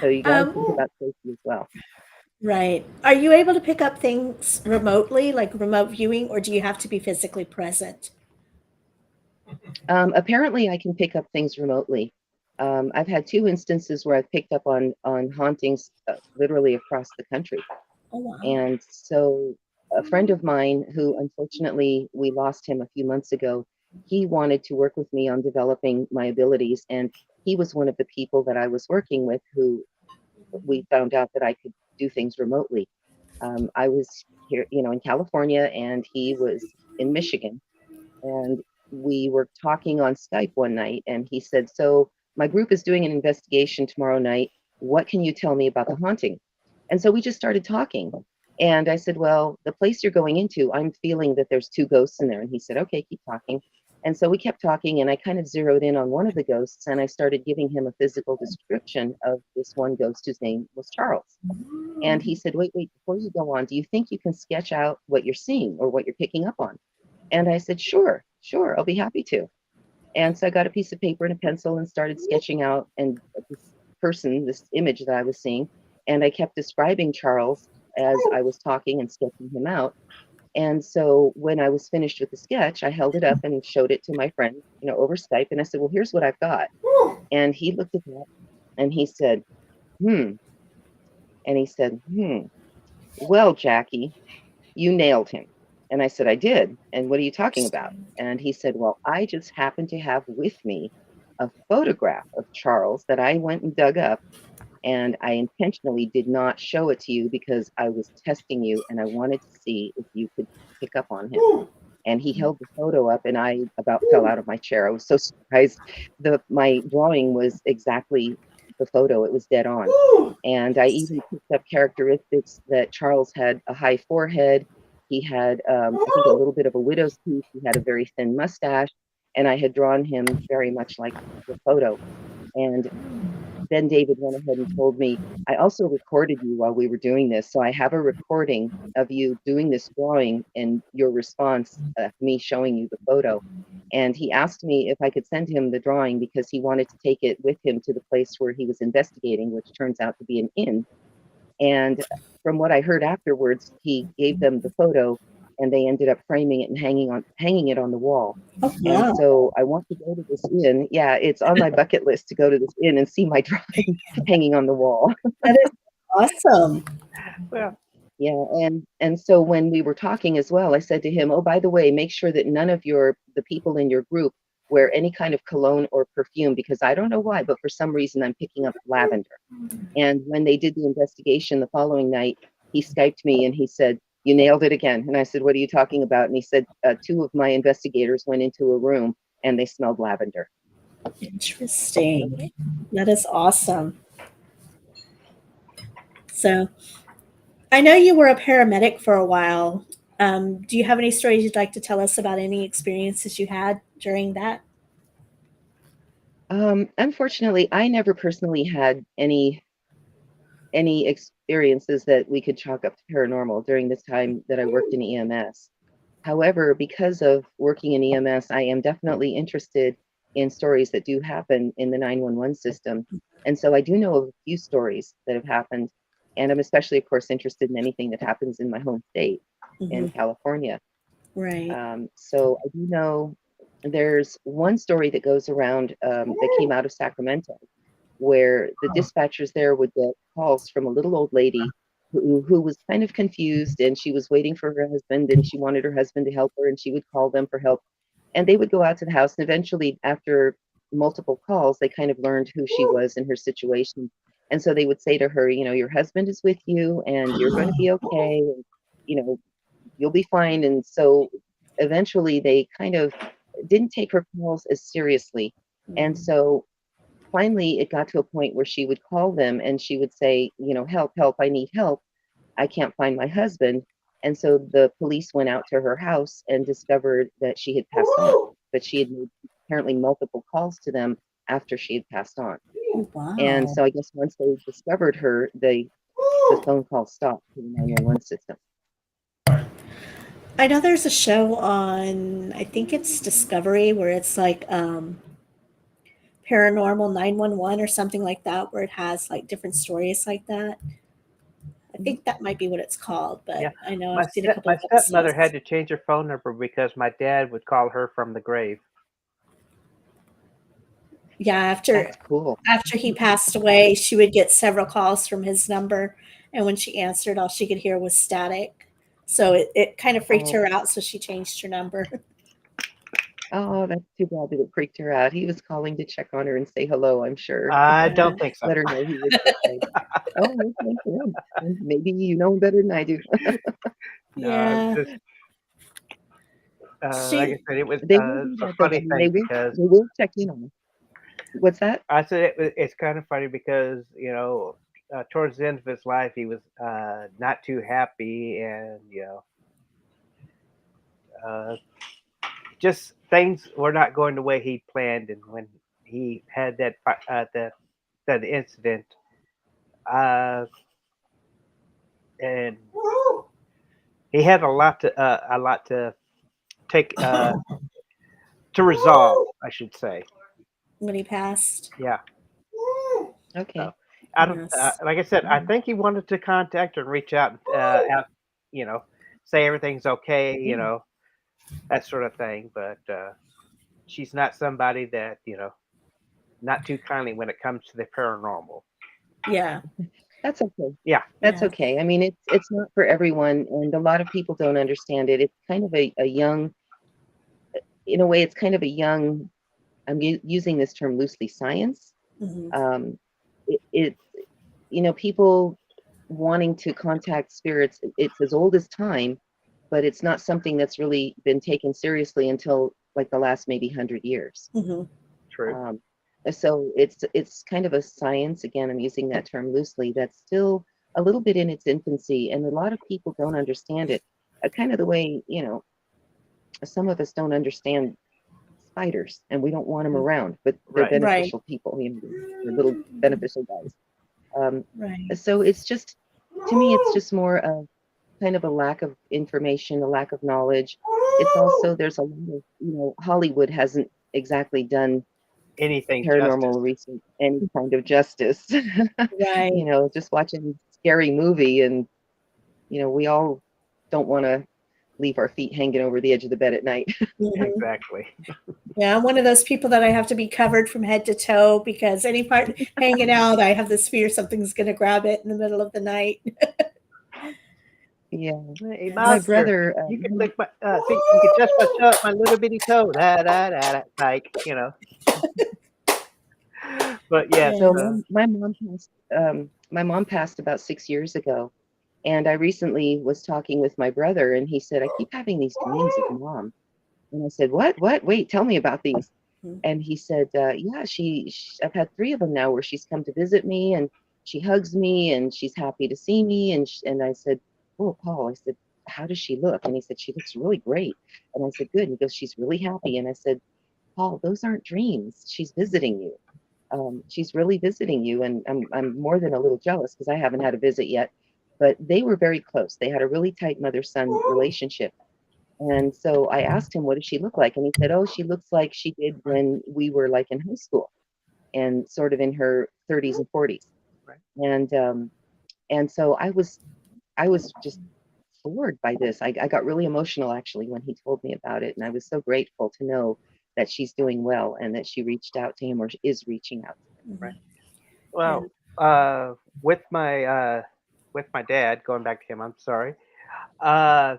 So you got to think Um, about safety as well. right. Are you able to pick up things remotely, like remote viewing, or do you have to be physically present? Apparently, I can pick up things remotely. I've had two instances where I've picked up on hauntings literally across the country. Oh, wow. And so a friend of mine who unfortunately we lost him a few months ago, he wanted to work with me on developing my abilities. And he was one of the people that I was working with who we found out that I could do things remotely. I was here, you know, in California and he was in Michigan. And we were talking on Skype one night and he said, so my group is doing an investigation tomorrow night. What can you tell me about the haunting? And so we just started talking. And I said, well, the place you're going into, I'm feeling that there's two ghosts in there. And he said, okay, keep talking. And so we kept talking and I kind of zeroed in on one of the ghosts and I started giving him a physical description of this one ghost whose name was Charles. And he said, wait, before you go on, do you think you can sketch out what you're seeing or what you're picking up on? And I said, sure, I'll be happy to. And so I got a piece of paper and a pencil and started sketching out and this person, this image that I was seeing. And I kept describing Charles as I was talking and sketching him out. And so when I was finished with the sketch, I held it up and showed it to my friend, you know, over Skype. And I said, well, here's what I've got. And he looked at that and he said, hmm. And he said, well, Jackie, you nailed him. And I said, I did. And what are you talking about? And he said, well, I just happened to have with me a photograph of Charles that I went and dug up. And I intentionally did not show it to you because I was testing you and I wanted to see if you could pick up on him. And he held the photo up and I about fell out of my chair. I was so surprised. My drawing was exactly the photo. It was dead on. And I even picked up characteristics that Charles had a high forehead. He had, I think, a little bit of a widow's peak. He had a very thin mustache. And I had drawn him very much like the photo. And then David went ahead and told me, I also recorded you while we were doing this. So I have a recording of you doing this drawing and your response, me showing you the photo. And he asked me if I could send him the drawing because he wanted to take it with him to the place where he was investigating, which turns out to be an inn. And from what I heard afterwards, he gave them the photo and they ended up framing it and hanging it on the wall. Oh, And wow. so I want to go to this inn. Yeah, it's on my bucket list to go to this inn and see my drawing hanging on the wall. That is awesome. Well, Yeah, and so when we were talking as well, I said to him, "Oh, by the way, make sure that none of the people in your group wear any kind of cologne or perfume because I don't know why, but for some reason I'm picking up lavender." And when they did the investigation the following night, he Skyped me and he said, "You nailed it again." And I said, "What are you talking about?" And he said, two of my investigators went into a room and they smelled lavender. Interesting. That is awesome. So, I know you were a paramedic for a while. Do you have any stories you'd like to tell us about any experiences you had during that? Unfortunately, I never personally had any experiences that we could chalk up to paranormal during this time that I worked in EMS. However, because of working in EMS, I am definitely interested in stories that do happen in the 911 system. And so I do know of a few stories that have happened. And I'm especially, of course, interested in anything that happens in my home state Hmm. in California. Right. So I do know there's one story that goes around that came out of Sacramento, where the dispatchers there would get calls from a little old lady who was kind of confused, and she was waiting for her husband, and she wanted her husband to help her, and she would call them for help. And they would go out to the house, and eventually, after multiple calls, they kind of learned who she was and her situation. And so they would say to her, your husband is with you, and you're going to be okay, and you know, you'll be fine. And so eventually, they kind of didn't take her calls as seriously. And Mhm. so finally it got to a point where she would call them and she would say, help, help, I need help. I can't find my husband. And so the police went out to her house and discovered that she had passed on, but she had made apparently multiple calls to them after she had passed on. Oh, And wow. so I guess once they discovered her, the phone call stopped to the 911 system. I know there's a show on, I think it's Discovery, where it's like Paranormal 911 or something like that, where it has like different stories like that. I think that might be what it's called, Yeah, but I know I've seen a couple my of stepmother had episodes. to change her phone number because my dad would call her from the grave. Yeah, That's cool. after he passed away, she would get several calls from his number, and when she answered, all she could hear was static. So it kind of freaked Oh, her out, so she changed her number. oh, that's too bad that it freaked her out. He was calling to check on her and say hello, I'm sure. I Yeah. don't think so. Let her know he was okay. Oh, okay. Well, maybe you know him better than I do. No, it's Yeah. just like I She said, it was They will do a that though. I funny mean, thing because they will check in on them. What's that? I said it's kind of funny because towards the end of his life he was not too happy, and uh, just things were not going the way he planned. And when he had that incident, uh, and he had a lot to take to resolve, I should say. when he passed. Yeah. So Okay. I don't Yes. like I said, I Mhm. think he wanted to contact her and reach out and you know, say everything's okay, Yeah. that sort of thing. But she's not somebody that not too kindly when it comes to the paranormal. Yeah. That's okay. Yeah. That's Yeah. okay. I mean, it's not for everyone, and a lot of people don't understand it. It's kind of a young, in a way, it's kind of a young. Using this term loosely, science. Hmm. Um, it's people wanting to contact spirits. It's as old as time, but it's not something that's really been taken seriously until like the last maybe 100 years. Hmm. True. Um, so it's kind of a science. Again, I'm using that term loosely. That's still a little bit in its infancy, and a lot of people don't understand it. Kind of the way some of us don't understand spiders, and we don't want them around, but they're Right. Right. beneficial people. They're little beneficial guys. Um, Right. so it's just, to me, it's just more of kind of a lack of information, a lack of knowledge. It's also, there's a lot of, Hollywood hasn't exactly done Anything justice. paranormal research any kind of justice. Right. Just watching a scary movie, and we all don't want to leave our feet hanging over the edge of the bed at night. Hmm. Exactly. Yeah, I'm one of those people that I have to be covered from head to toe because any part hanging out, I have this fear something's going to grab it in the middle of the night. Yeah, Hey, my Yes. monster, brother. you could lick think you could touch my little bitty toe. Like. But yes, So Yes. my mom passed about 6 years ago, and I recently was talking with my brother, and he said, I keep having these dreams of mom. And I said, what? Wait, tell me about these. Mhm. And he said, yeah, I've had 3 of them now where she's come to visit me, and she hugs me and she's happy to see me. And I said, oh, Paul, I said, how does she look? And he said, she looks really great. And I said, good. And he goes, she's really happy. And I said, Paul, those aren't dreams. She's visiting you. She's really visiting you. And I'm more than a little jealous because I haven't had a visit yet. But they were very close. They had a really tight mother-son relationship. And so I asked him, what does she look like? And he said, oh, she looks like she did when we were like in high school and sort of in her 30s and 40s. Right. And so I was just floored by this. I got really emotional actually when he told me about it. And I was so grateful to know that she's doing well and that she reached out to him or is reaching out to him. Right. Mhm. Yeah. Well, with my dad, going back to him, I'm sorry. Uh,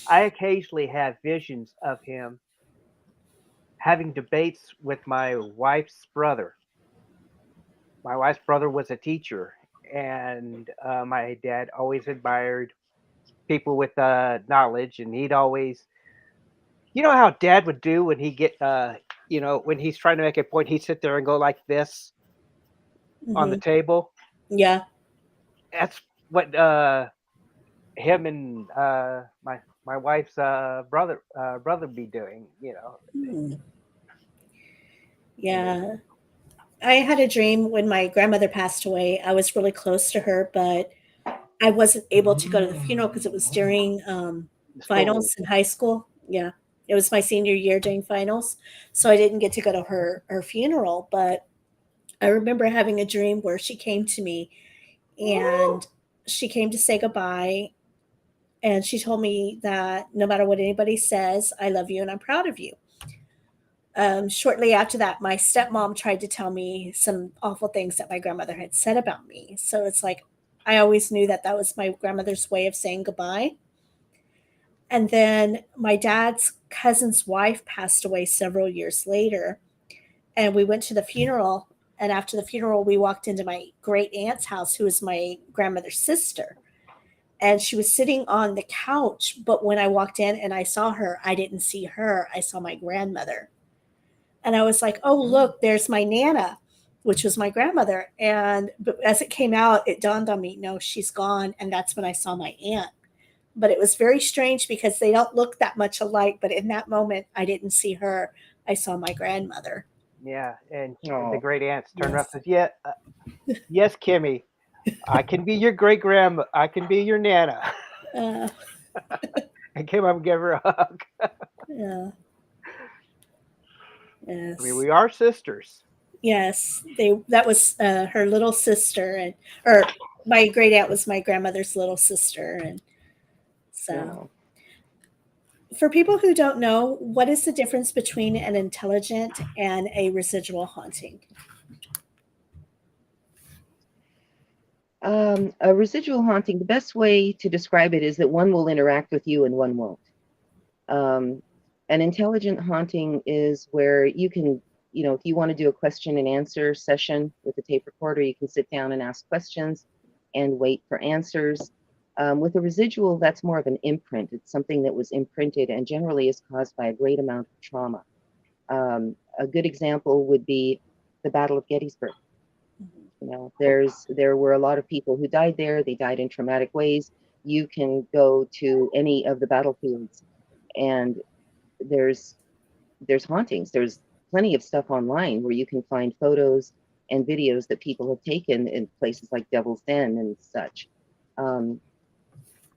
I occasionally have visions of him having debates with my wife's brother. My wife's brother was a teacher, and my dad always admired people with knowledge, and he'd always, you know, how dad would do when he get, when he's trying to make a point, he'd sit there and go like this on the Mhm. table. Yeah. That's what him and my wife's brother be doing. Hmm. Yeah. I had a dream when my grandmother passed away. I was really close to her, but I wasn't able to go to the funeral because it was during The school. finals in high school. Yeah. It was my senior year during finals. So I didn't get to go to her funeral. But I remember having a dream where she came to me and she came to say goodbye. And she told me that no matter what anybody says, I love you and I'm proud of you. Shortly after that, my stepmom tried to tell me some awful things that my grandmother had said about me. So it's like I always knew that that was my grandmother's way of saying goodbye. And then my dad's cousin's wife passed away several years later, and we went to the funeral. And after the funeral, we walked into my great aunt's house, who was my grandmother's sister. And she was sitting on the couch. But when I walked in and I saw her, I didn't see her. I saw my grandmother. And I was like, oh, look, there's my Nana, which was my grandmother. And but as it came out, it dawned on me, no, she's gone. And that's when I saw my aunt. But it was very strange because they don't look that much alike. But in that moment, I didn't see her. I saw my grandmother. Yeah, and the Oh, great aunts turned around Yes. and says, "Yeah, yes, Kimmy, I can be your great grandma. I can be your nana." Uh, And came up and gave her a hug. yeah. I mean, Yes. we are sisters. Yes. That was her little sister, and or my great aunt was my grandmother's little sister, and so no. for people who don't know, what is the difference between an intelligent and a residual haunting? A residual haunting, the best way to describe it is that one will interact with you and one won't. Um, an intelligent haunting is where you can, if you want to do a question and answer session with a tape recorder, you can sit down and ask questions and wait for answers. With a residual, that's more of an imprint. It's something that was imprinted and generally is caused by a great amount of trauma. A good example would be the Battle of Gettysburg. Mhm. There were a lot of people who died there. They died in traumatic ways. You can go to any of the battlefields, and there's there's hauntings. There's plenty of stuff online where you can find photos and videos that people have taken in places like Devil's Den and such. Um,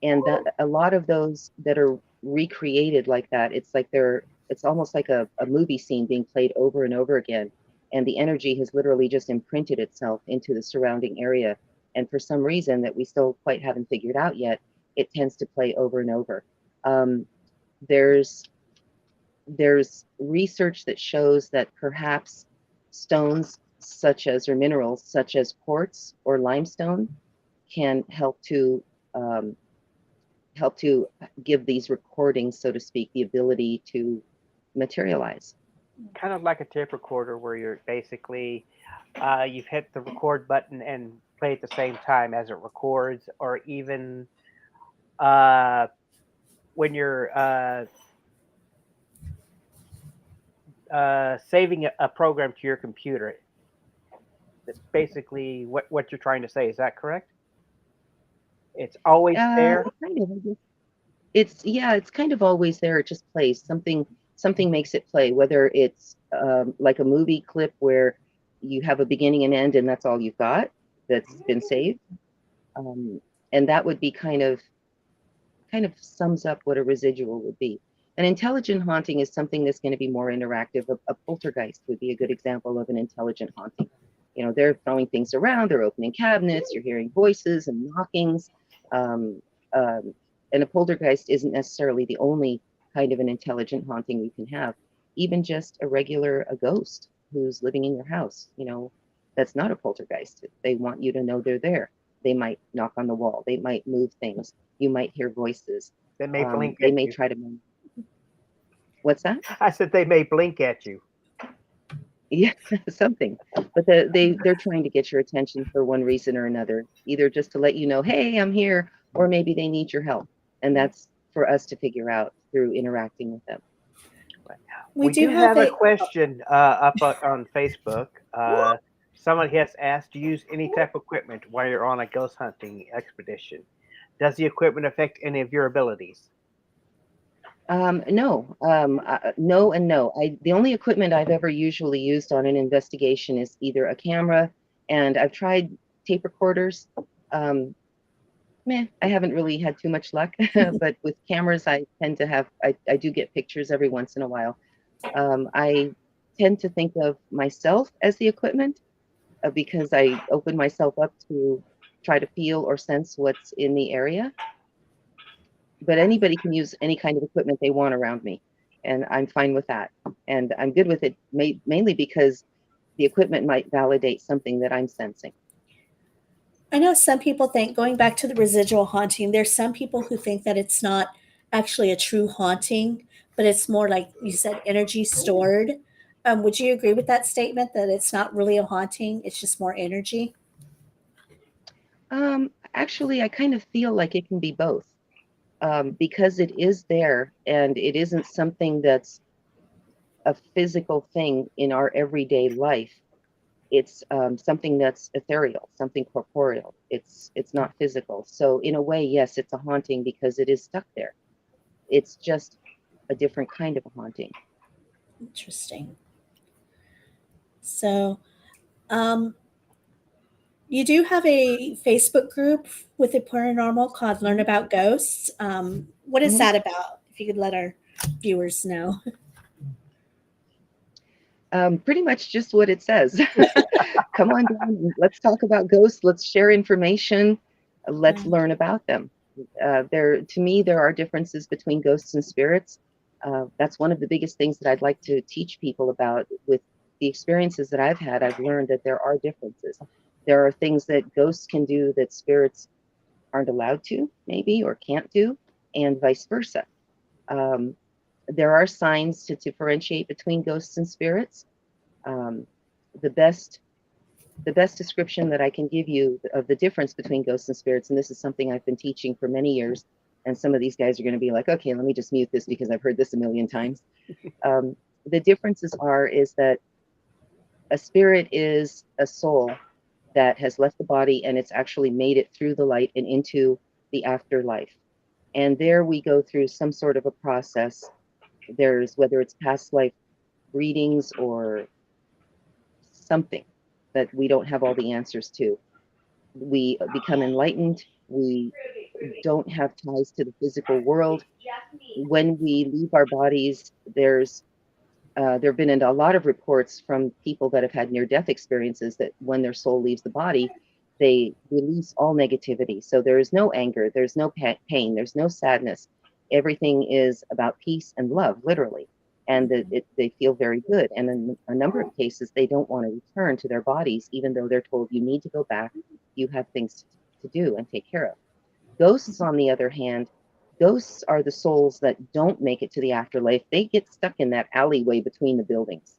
and that a lot of those that are recreated like that, it's almost like a movie scene being played over and over again, and the energy has literally just imprinted itself into the surrounding area, and for some reason that we still quite haven't figured out yet, it tends to play over and over. um, there's there's research that shows that perhaps stones such as or minerals such as quartz or limestone can um, help to give these recordings, so to speak, the ability to materialize. Kind of like a tape recorder where you're basically you've hit the record button and play at the same time as it records, or even uh, when you're saving a program to your computer. That's basically what you're trying to say. Is that correct? It's always there. Kind of. I guess. It's yeah, it's kind of always there. It just plays something makes it play. Whether it's like a movie clip where you have a beginning and end, and that's all you've got that's been saved, um, and that would be kind of sums up what a residual would be. An intelligent haunting is something that's going to be more interactive. A poltergeist would be a good example of an intelligent haunting. You know, they're throwing things around, they're opening cabinets, you're hearing voices and knockings. Um, um, and a poltergeist isn't necessarily the only kind of an intelligent haunting you can have. Even just a ghost who's living in your house, that's not a poltergeist. They want you to know they're there. They might knock on the wall, they might move things, you might hear voices. They may blink They at may you. try to. What's that? I said they may blink at you. Yeah, something. But they're trying to get your attention for one reason or another, either just to let you know, hey, I'm here, or maybe they need your help. And that's for us to figure out through interacting with them. We We do do have have a a question on Facebook. Someone has asked, do you use any type of equipment while you're on a ghost hunting expedition? Does the equipment affect any of your abilities? No, no, and no. The only equipment I've ever usually used on an investigation is either a camera, and I've tried tape recorders. Um, I haven't really had too much luck, but with cameras, I do get pictures every once in a while. I tend to think of myself as the equipment because I open myself up to try to feel or sense what's in the area. But anybody can use any kind of equipment they want around me, and I'm fine with that. And I'm good with it mainly because the equipment might validate something that I'm sensing. I know some people think, going back to the residual haunting, there's some people who think that it's not actually a true haunting, but it's more like you said, energy stored. Would you agree with that statement that it's not really a haunting? It's just more energy? Actually, I kind of feel like it can be both because it is there and it isn't something that's a physical thing in our everyday life. It's something that's ethereal, something corporeal. It's not physical. So in a way, yes, it's a haunting because it is stuck there. It's just a different kind of a haunting. Interesting. So, um, you do have a Facebook group with the paranormal called Learn About Ghosts. What is Mhm. that about? If you could let our viewers know. Pretty much just what it says. Come on down. Let's talk about ghosts. Let's share information. Let's Yeah. learn about them. To me, there are differences between ghosts and spirits. That's one of the biggest things that I'd like to teach people about. With the experiences that I've had, I've learned that there are differences. There are things that ghosts can do that spirits aren't allowed to, maybe, or can't do, and vice versa. Um, there are signs to differentiate between ghosts and spirits. Um, the best the best description that I can give you of the difference between ghosts and spirits, and this is something I've been teaching for many years, and some of these guys are going to be like, okay, let me just mute this because I've heard this a million times. Um, the differences is that a spirit is a soul that has left the body and it's actually made it through the light and into the afterlife. And there we go through some sort of a process. There's whether it's past life readings or something that we don't have all the answers to. We become enlightened. We don't have ties to the physical world. When we leave our bodies, there have been a lot of reports from people that have had near-death experiences that when their soul leaves the body, they release all negativity. So there is no anger, there's no pain, there's no sadness. Everything is about peace and love, literally. And they feel very good. And in a number of cases, they don't want to return to their bodies, even though they're told you need to go back. You have things to do and take care of. Ghosts, on the other hand, ghosts are the souls that don't make it to the afterlife. They get stuck in that alleyway between the buildings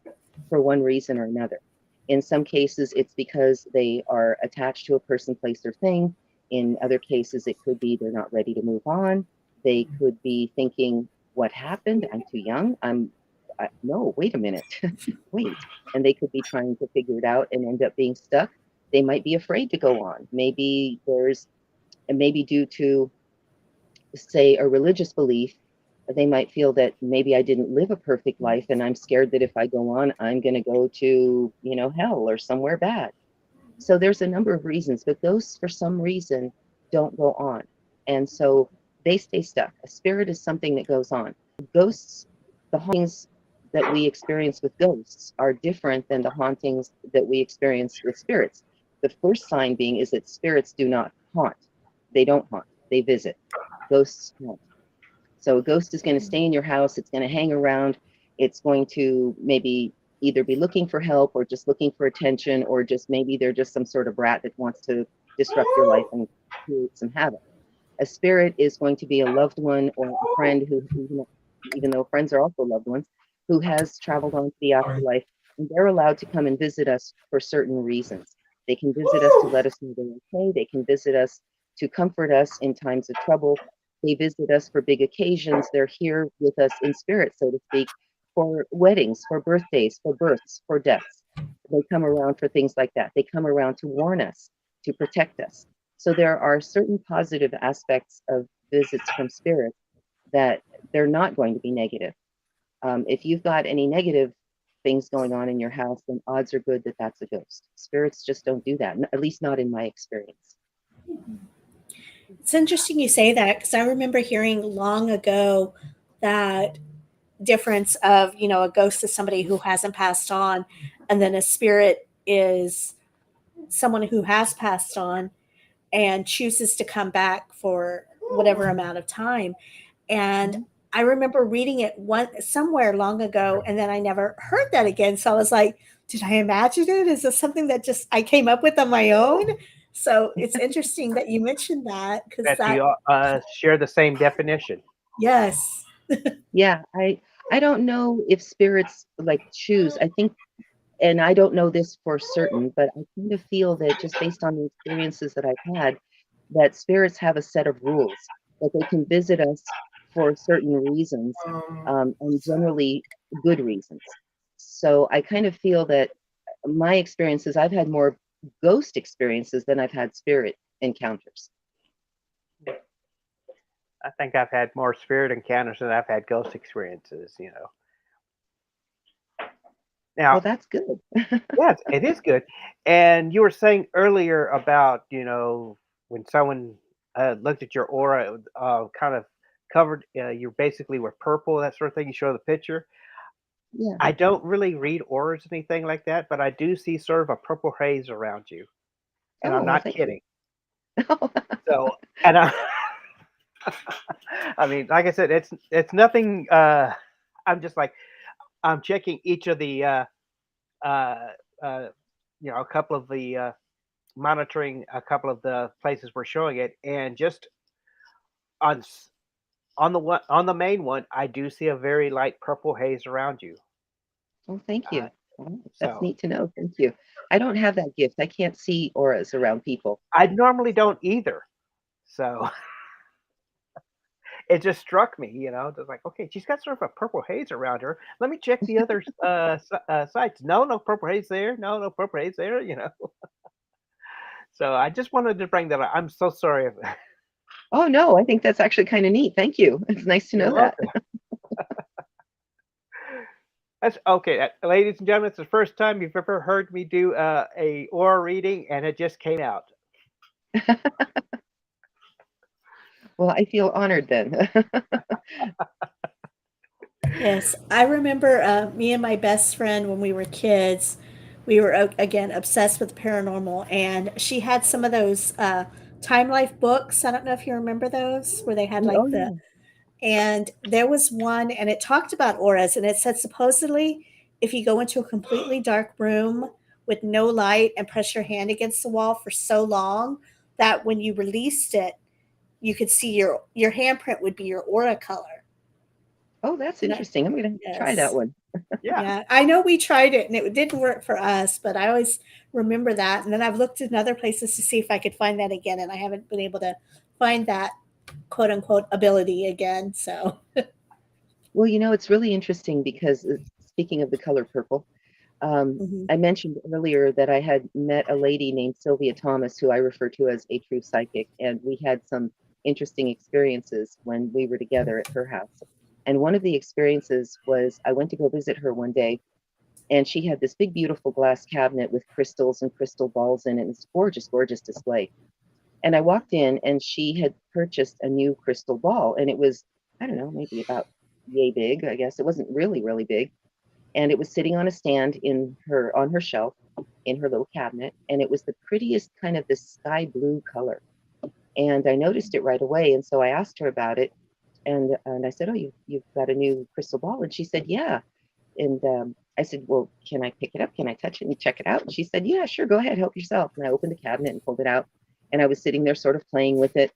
for one reason or another. In some cases, it's because they are attached to a person, place, or thing. In other cases, it could be they're not ready to move on. They could be thinking, what happened? I'm too young. no, wait a minute, wait. And they could be trying to figure it out and end up being stuck. They might be afraid to go on. Maybe due to, say, a religious belief, they might feel that maybe I didn't live a perfect life and I'm scared that if I go on, I'm going to go to, hell or somewhere bad. So there's a number of reasons, but those for some reason don't go on. And so they stay stuck. A spirit is something that goes on. Ghosts, the hauntings that we experience with ghosts are different than the hauntings that we experience with spirits. The first sign being is that spirits do not haunt. They don't haunt, they visit. Ghosts haunt. So a ghost is going to stay in your house, it's going to hang around, it's going to maybe either be looking for help or just looking for attention, or just maybe they're just some sort of rat that wants to disrupt your life and create some havoc. A spirit is going to be a loved one or a friend who, even though friends are also loved ones, who has traveled on to the afterlife, and they're allowed to come and visit us for certain reasons. They can visit us to let us know they're okay. They can visit us to comfort us in times of trouble. They visit us for big occasions. They're here with us in spirit, so to speak, for weddings, for birthdays, for births, for deaths. They come around for things like that. They come around to warn us, to protect us. So there are certain positive aspects of visits from spirits that they're not going to be negative. If you've got any negative things going on in your house, then odds are good that that's a ghost. Spirits just don't do that, at least not in my experience. It's interesting you say that, because I remember hearing long ago that difference of, a ghost is somebody who hasn't passed on, and then a spirit is someone who has passed on and chooses to come back for whatever amount of time. And I remember reading it somewhere long ago, and then I never heard that again. So I was like, did I imagine it? Is this something that just I came up with on my own? So it's interesting that you mentioned that, because That you share the same definition. yes. Yeah, I don't know if spirits like choose. I think, and I don't know this for certain, but I kind of feel that just based on the experiences that I've had, that spirits have a set of rules that they can visit us for certain reasons, and generally good reasons. So I kind of feel that my experiences, I've had more ghost experiences than I've had spirit encounters. I think I've had more spirit encounters than I've had ghost experiences. Now, Well, that's good. yes, it is good. And you were saying earlier about, when someone looked at your aura, kind of covered, you're basically with purple, that sort of thing. You show the picture. Yeah. I don't really read auras, anything like that, but I do see sort of a purple haze around you. And I'm Oh, well, not thank you. kidding. So, and I mean, like I said, it's nothing. I'm just like, I'm checking each of the, uh, uh, a couple of the monitoring a couple of the places we're showing it, and just on on the main one, I do see a very light purple haze around you. Oh, thank Uh, you. Oh, that's so neat to know. Thank you. I don't have that gift. I can't see auras around people. I normally don't either. So it just struck me, just like, okay, she's got sort of a purple haze around her. Let me check the other sites. No, no purple haze there. No, no purple haze there. So I just wanted to bring that up. I'm so sorry. Oh, no, I think that's actually kind of neat. Thank you. It's nice to You're know that. welcome. That's okay, ladies and gentlemen. It's the first time you've ever heard me do a aura reading, and it just came out. Well, I feel honored then. Yes, I remember me and my best friend when we were kids. We were again obsessed with paranormal, and she had some of those Time Life books. I don't know if you remember those, where they had Oh, like yeah. and there was one, and it talked about auras, and it said supposedly if you go into a completely dark room with no light and press your hand against the wall for so long that when you released it, you could see your handprint would be your aura color. Oh, that's And I, interesting. I'm going to try that yes. one. Yeah. Yeah, I know we tried it and it didn't work for us, but I always remember that. And then I've looked in other places to see if I could find that again, and I haven't been able to find that quote unquote ability again. So, Well, it's really interesting because speaking of the color purple, Hmm. I mentioned earlier that I had met a lady named Sylvia Thomas, who I refer to as a true psychic, and we had some interesting experiences when we were together at her house. And one of the experiences was I went to go visit her one day, and she had this big, beautiful glass cabinet with crystals and crystal balls in it. And it's gorgeous, gorgeous display. And I walked in, and she had purchased a new crystal ball, and it was, I don't know, maybe about yay big. I guess it wasn't really, really big, and it was sitting on a stand on her shelf in her little cabinet, and it was the prettiest kind of this sky blue color. And I noticed it right away, and so I asked her about it, and I said, "Oh, you've got a new crystal ball?" And she said, "Yeah." And I said, "Well, can I pick it up? Can I touch it and check it out?" And she said, "Yeah, sure, go ahead, help yourself." And I opened the cabinet and pulled it out, and I was sitting there sort of playing with it.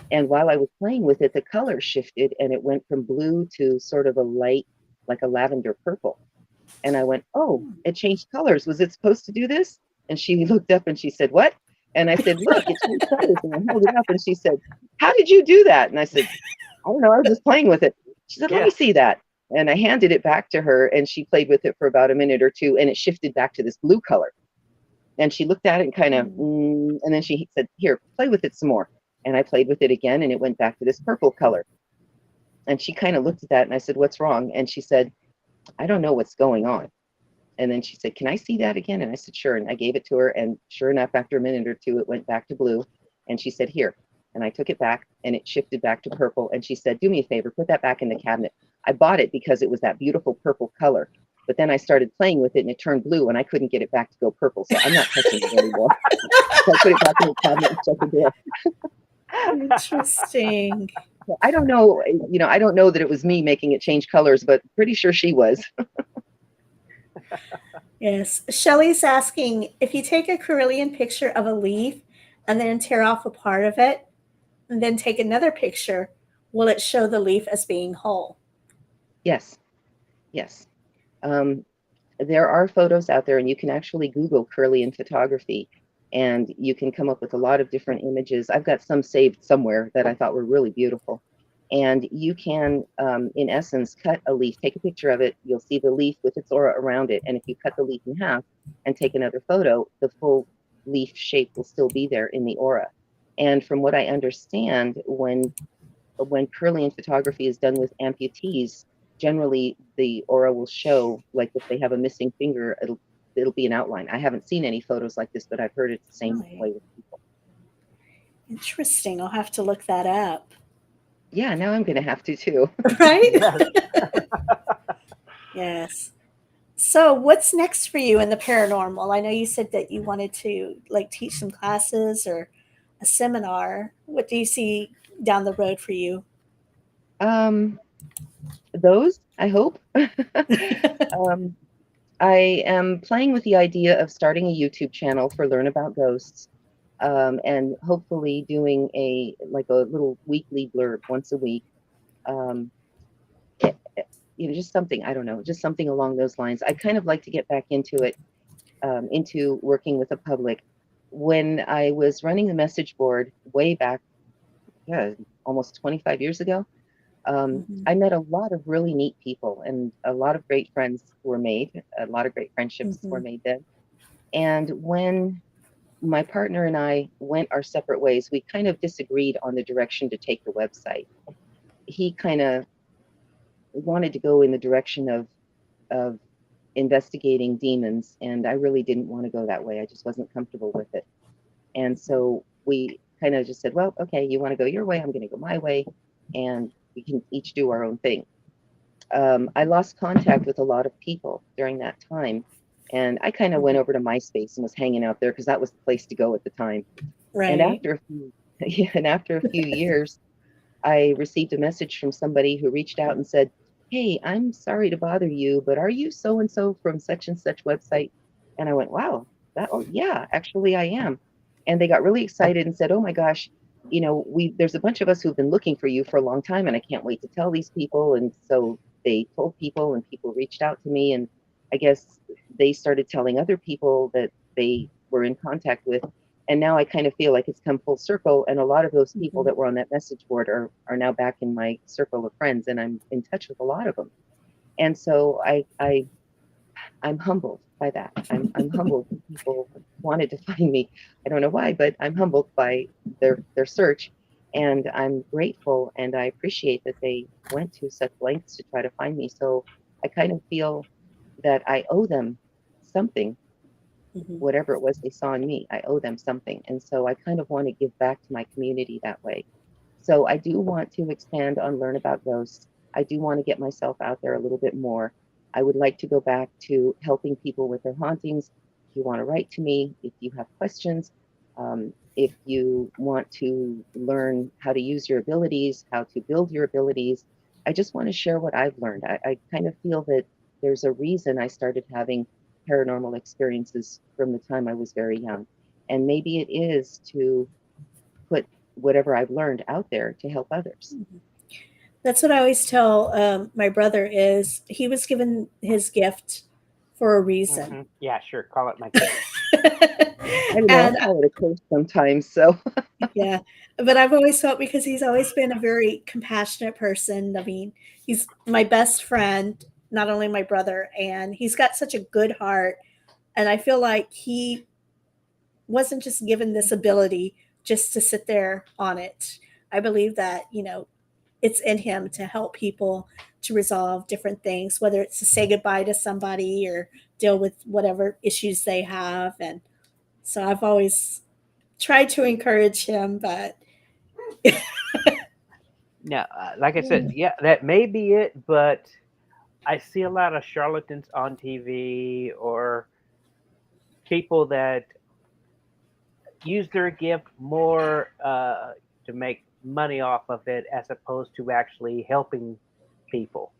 And while I was playing with it, the color shifted, and it went from blue to sort of a light, like a lavender purple. And I went, "Oh, it changed colors. Was it supposed to do this?" And she looked up and she said, "What?" And I said, "Look, it changed colors." And I held it up and she said, "How did you do that?" And I said, "I don't know. I was just playing with it." She said, "Let me Yeah. see that." And I handed it back to her, and she played with it for about a minute or two, and it shifted back to this blue color. And she looked at it and kind of, and then she said, "Here, play with it some more." And I played with it again, and it went back to this purple color. And she kind of looked at that, and I said, "What's wrong?" And she said, "I don't know what's going on." And then she said, "Can I see that again?" And I said, "Sure." And I gave it to her. And sure enough, after a minute or two, it went back to blue. And she said, "Here." And I took it back, and it shifted back to purple. And she said, "Do me a favor, put that back in the cabinet." I bought it because it was that beautiful purple color. But then I started playing with it, and it turned blue, and I couldn't get it back to go purple. So I'm not touching it anymore. So I put it back in the cabinet and shut the door. Interesting. So I don't know, I don't know that it was me making it change colors, but pretty sure she was. Yes. Shelley's asking if you take a Carillion picture of a leaf and then tear off a part of it and then take another picture, will it show the leaf as being whole? Yes, yes. Um, there are photos out there, and you can actually Google Curlian photography, and you can come up with a lot of different images. I've got some saved somewhere that I thought were really beautiful. And you can, in essence, cut a leaf, take a picture of it. You'll see the leaf with its aura around it. And if you cut the leaf in half and take another photo, the full leaf shape will still be there in the aura. And from what I understand, when Kirlian photography is done with amputees, generally the aura will show, like if they have a missing finger, it'll be an outline. I haven't seen any photos like this, but I've heard it's the same Really? way with people. Interesting. I'll have to look that up. Yeah, now I'm gonna have to too. Right? Yes. Yes. So, what's next for you in the paranormal? I know you said that you wanted to like teach some classes or a seminar. What do you see down the road for you? Um, those, I hope. um, I am playing with the idea of starting a YouTube channel for Learn About Ghosts, and hopefully doing a little weekly blurb once a week. Um, just something, I don't know, just something along those lines. I kind of like to get back into it, into working with the public. When I was running the message board way back, yeah, almost 25 years ago, Mhm. I met a lot of really neat people, and a lot of great friends were made. A lot of great friendships were Mhm. made then. And when my partner and I went our separate ways, we kind of disagreed on the direction to take the website. He kind of wanted to go in the direction of investigating demons, and I really didn't want to go that way. I just wasn't comfortable with it. And so we kind of just said, "Well, okay, you want to go your way, I'm going to go my way, and we can each do our own thing." I lost contact with a lot of people during that time, and I kind of went over to MySpace and was hanging out there because that was the place to go at the time. And Right. after a few, yeah, and after a few years, I received a message from somebody who reached out and said, "Hey, I'm sorry to bother you, but are you so and so from such and such website?" And I went, "Wow, oh yeah, actually I am." And they got really excited and said, "Oh my gosh, there's a bunch of us who've been looking for you for a long time, and I can't wait to tell these people." And so they told people, and people reached out to me, and I guess they started telling other people that they were in contact with. And now I kind of feel like it's come full circle. And a lot of those people Mhm. that were on that message board are now back in my circle of friends, and I'm in touch with a lot of them. And so I'm humbled by that. I'm humbled that people wanted to find me. I don't know why, but I'm humbled by their search, and I'm grateful and I appreciate that they went to such lengths to try to find me. So I kind of feel that I owe them something, Mhm. whatever it was they saw in me. I owe them something, and so I kind of want to give back to my community that way. So I do want to expand on learn about ghosts. I do want to get myself out there a little bit more. I would like to go back to helping people with their hauntings. If you want to write to me, if you have questions, if you want to learn how to use your abilities, how to build your abilities, I just want to share what I've learned. I kind of feel that there's a reason I started having paranormal experiences from the time I was very young. And maybe it is to put whatever I've learned out there to help others. Mhm. That's what I always tell my brother is he was given his gift for a reason. Yeah, sure. Call it my gift. I don't know, I And call it a curse sometimes. So yeah, but I've always felt because he's always been a very compassionate person. I mean, he's my best friend, not only my brother, and he's got such a good heart. And I feel like he wasn't just given this ability just to sit there on it. I believe that, it's in him to help people to resolve different things, whether it's to say goodbye to somebody or deal with whatever issues they have. And so I've always tried to encourage him, but Now, like I said, yeah, that may be it, but I see a lot of charlatans on TV or people that use their gift more to make money off of it as opposed to actually helping people.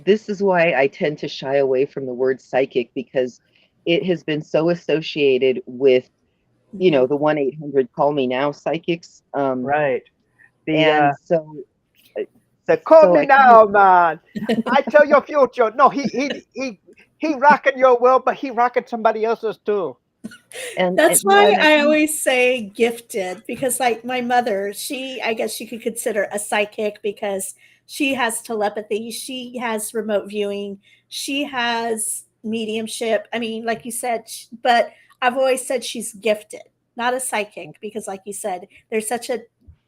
this is why I tend to shy away from the word psychic because it has been so associated with, Mhm. the 1-800 call me now psychics. Right. The And so, uh, the call so me I kind of, now, man. I tell your future. No, he rocking your world, but he rocking somebody else's too. and That's why and I I kind of, always say gifted because, like, my mother, I guess you could consider a psychic because she has telepathy, she has remote viewing, she has mediumship. I mean, like you said, but I've always said she's gifted, not a psychic, because, like you said, there's such a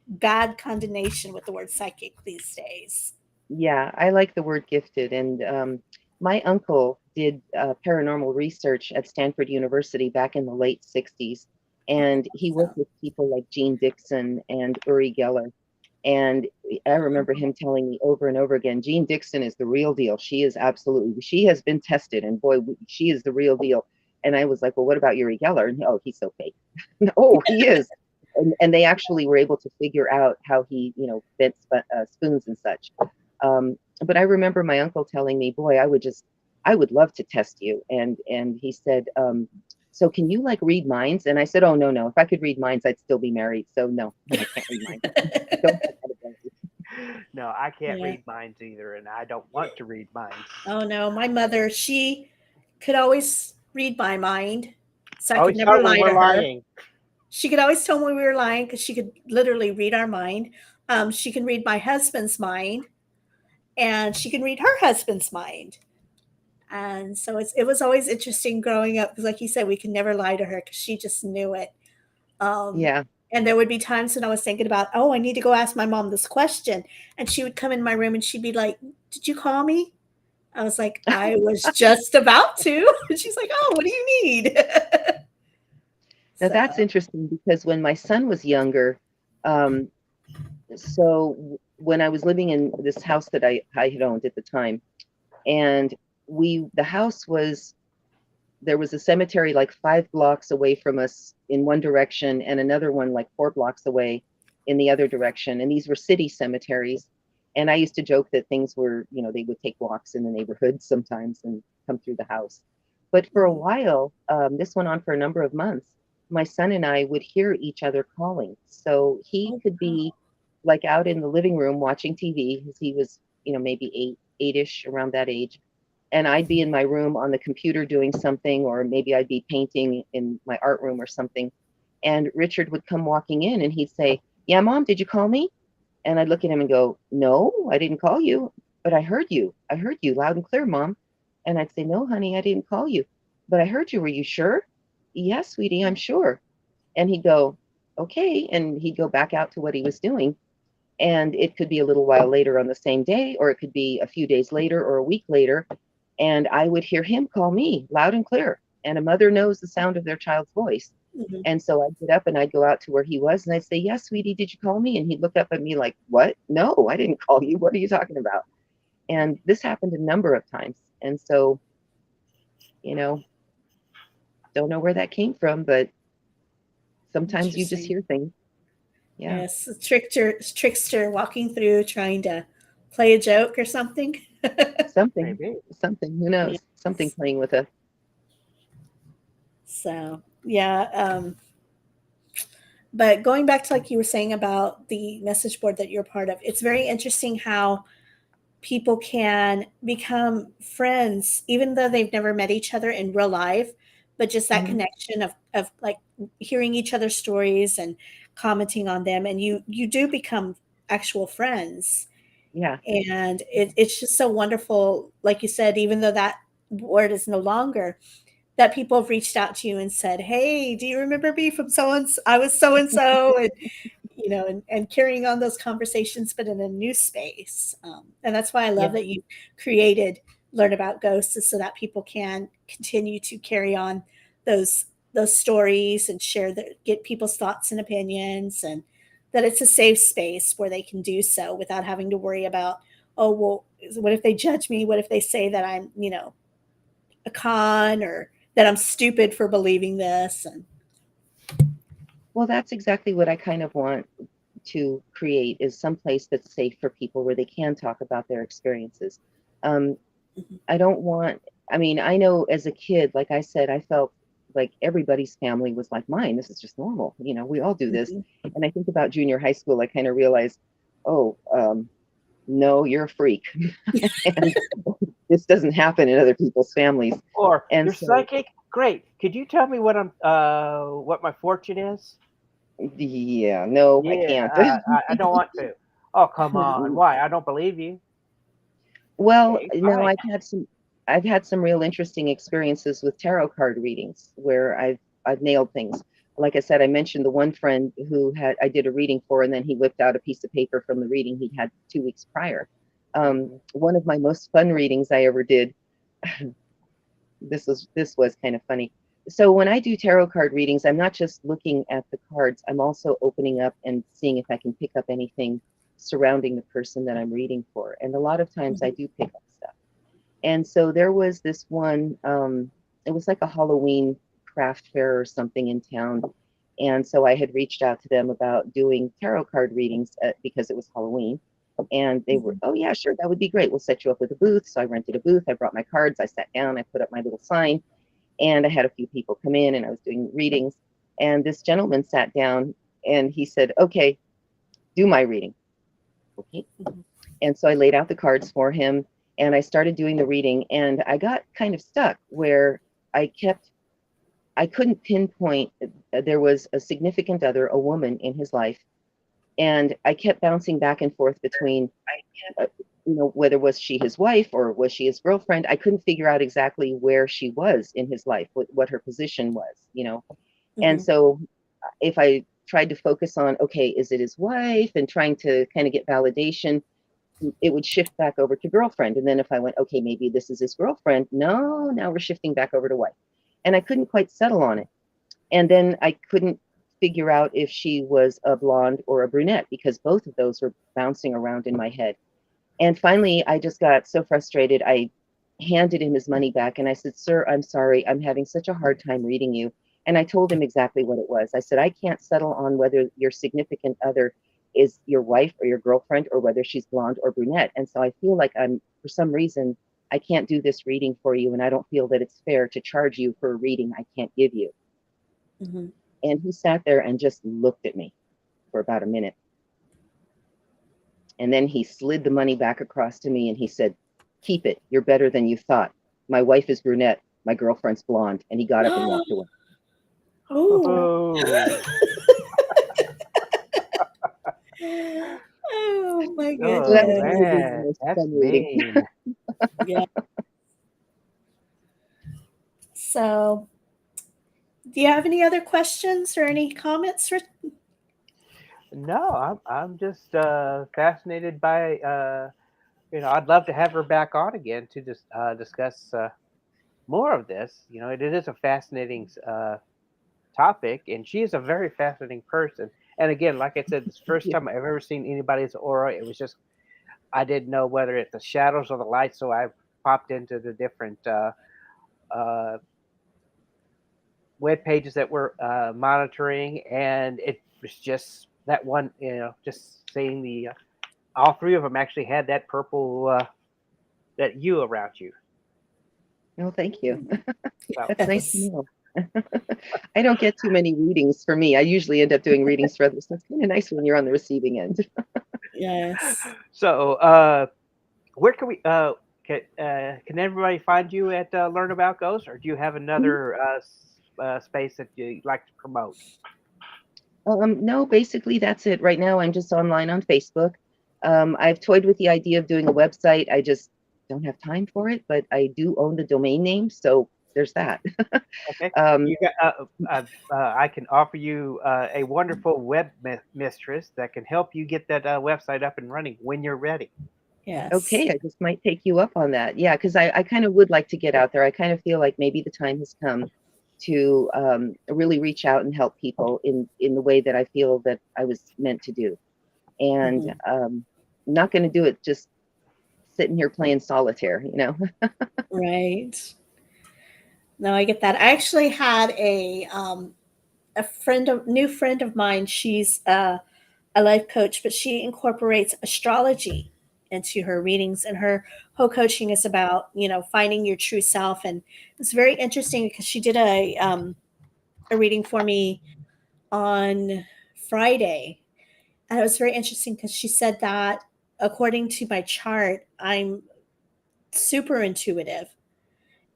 bad condemnation with the word psychic these days. yeah, I like the word gifted. And my uncle did paranormal research at Stanford University back in the late 60s. And he worked So, with people like Gene Dixon and Uri Geller. And I remember him telling me over and over again, Jean Dixon is the real deal. She is absolutely, she has been tested, and boy, she is the real deal. And I was like, well, what about Uri Geller? And oh, he's so fake. Oh, he is. And they actually were able to figure out how he, bent spoons and such. But I remember my uncle telling me, boy, I would love to test you. And he said, so can you like read minds? And I said, oh, no, no. If I could read minds, I'd still be married. So no, no, I can't read minds. I don't have that ability. No, I can't yeah. read minds either, and I don't want to read minds. Oh no, my mother, she could always read my mind, so I could Always never tell when lie we're to her. lying. She could always tell when we were lying because she could literally read our mind. She can read my husband's mind, and she can read her husband's mind. And so it was always interesting growing up because, like you said, we could never lie to her because she just knew it. Um, Yeah. and there would be times when I was thinking about, oh, I need to go ask my mom this question, and she would come in my room and she'd be like, "Did you call me?" I was like, "I was just about to." And she's like, "Oh, what do you need?" Now that's So, interesting because when my son was younger, um, when I was living in this house that I had owned at the time, and the house was, there was a cemetery like 5 blocks away from us in one direction and another one like 4 blocks away in the other direction. And these were city cemeteries. And I used to joke that things were, they would take walks in the neighborhood sometimes and come through the house. But for a mhm. while, this went on for a number of months. My son and I would hear each other calling. So he Oh, could wow. be like out in the living room watching TV, because he was, maybe eight-ish, around that age, and I'd be in my room on the computer doing something, or maybe I'd be painting in my art room or something. And Richard would come walking in and he'd say, "Yeah, Mom, did you call me?" And I'd look at him and go, "No, I didn't call you, but I heard you. I heard you loud and clear, Mom." And I'd say, "No, honey, I didn't call you, but I heard you. Were you sure?" "Yes, sweetie, I'm sure." And he'd go, "Okay." And he'd go back out to what he was doing. And it could be a little while later on the same day, or it could be a few days later or a week later. And I would hear him call me loud and clear. And a mother knows the sound of their child's voice. Mhm. And so I'd get up and I'd go out to where he was and I'd say, "Yes, sweetie, did you call me?" And he'd look up at me like, "What? No, I didn't call you. What are you talking about?" And this happened a number of times. And so, you know, don't know where that came from, but sometimes you just Interesting. hear things. Yeah, Yes, a trickster walking through trying to play a joke or something. something, Maybe. something, who knows? Something Yes. playing with us. So yeah, but going back to like you were saying about the message board that you're part of, it's very interesting how people can become friends even though they've never met each other in real life, but just that Mhm. connection of like hearing each other's stories and commenting on them, and you do become actual friends. Yeah. And it's just so wonderful, like you said, even though that word is no longer, that people have reached out to you and said, "Hey, do you remember me from so and so? I was so and so," and and carrying on those conversations, but in a new space. And that's why I love Yeah. that you created Learn About Ghosts, is so that people can continue to carry on those stories and get people's thoughts and opinions, and that it's a safe space where they can do so without having to worry about, oh, well, what if they judge me? What if they say that I'm, a con, or that I'm stupid for believing this? And Well, that's exactly what I kind of want to create, is some place that's safe for people where they can talk about their experiences. Um, Mhm, I don't want, I mean, I know as a kid, like I said, I felt like everybody's family was like mine. This is just normal. We all do this. mhm. And I think about junior high school, I kind of realized, oh, no, you're a freak. And this doesn't happen in other people's families. Or And you're so, psychic? Great. Could you tell me what my fortune is? yeah, no, I Yeah, can't. I don't want to. Oh, come on. Why? I don't believe you. Well, Okay, no, fine. I've had some real interesting experiences with tarot card readings where I've nailed things. Like I said, I mentioned the one friend who I did a reading for, and then he whipped out a piece of paper from the reading he'd had 2 weeks prior. Mhm. One of my most fun readings I ever did, this was kind of funny. So when I do tarot card readings, I'm not just looking at the cards, I'm also opening up and seeing if I can pick up anything surrounding the person that I'm reading for. And a lot of times I Mhm, do pick up stuff. And so there was this one, it was like a Halloween craft fair or something in town. And so I had reached out to them about doing tarot card readings because it was Halloween. And they were, mhm, "Oh, yeah, sure, that would be great. We'll set you up with a booth." So I rented a booth. I brought my cards. I sat down. I put up my little sign. And I had a few people come in and I was doing readings. And this gentleman sat down and he said, "Okay, do my reading." Okay. mhm, And so I laid out the cards for him and I started doing the reading. And I got kind of stuck where I couldn't pinpoint. There was a significant other, a woman in his life. And I kept bouncing back and forth between, uh, whether was she his wife or was she his girlfriend. I couldn't figure out exactly where she was in his life, what her position was. And mhm, so if I tried to focus on, okay, is it his wife, and trying to kind of get validation, it would shift back over to girlfriend. And then if I went, okay, maybe this is his girlfriend. No, now we're shifting back over to wife. And I couldn't quite settle on it. And then I couldn't figure out if she was a blonde or a brunette because both of those were bouncing around in my head. And finally, I just got so frustrated. I handed him his money back and I said, "Sir, I'm sorry. I'm having such a hard time reading you." And I told him exactly what it was. I said, "I can't settle on whether your significant other is your wife or your girlfriend or whether she's blonde or brunette. And so I feel like for some reason, I can't do this reading for you. And I don't feel that it's fair to charge you for a reading I can't give you." mhm. And he sat there and just looked at me for about a minute. And then he slid the money back across to me and he said, "Keep it. You're better than you thought." My wife is brunette, my girlfriend's blonde, and he got up and walked away. Oh. Oh, Oh my So that was oh goodness. probably the man, most that's fun reading. mean. Yeah. So, do you have any other questions or any comments? No, I'm just fascinated by I'd love to have her back on again to just discuss more of this. It is a fascinating topic, and she is a very fascinating person. And again, like I said, this first Yeah. time I've ever seen anybody's aura, it was just I didn't know whether it's the shadows or the light, so I popped into the different uh, web pages that we're monitoring, and it was just that one, just seeing the all three of them actually had that purple that you around you. No, thank you. So That's nice to Yes. know. I don't get too many readings for me. I usually end up doing readings for others. So it's kind of nice when you're on the receiving end. Yes. so where can we can everybody find you at Learn About Ghosts, or do you have another space that you like to promote? No, basically that's it. Right now, I'm just online on Facebook. I've toyed with the idea of doing a website. I just don't have time for it, but I do own the domain name, so there's that. Okay, um, you got. I can offer you a wonderful mistress that can help you get that website up and running when you're ready. Yes. okay, I just might take you up on that. Yeah, because I kind of would like to get out there. I kind of feel like maybe the time has come to really reach out and help people in the way that I feel that I was meant to do. And Mhm. I'm not going to do it just sitting here playing solitaire, you know. Right. No, I get that. I actually had a new friend of mine. She's a life coach, but she incorporates astrology into her readings, and her whole coaching is about finding your true self. And it's very interesting because she did a reading for me on Friday, and it was very interesting because she said that according to my chart, I'm super intuitive,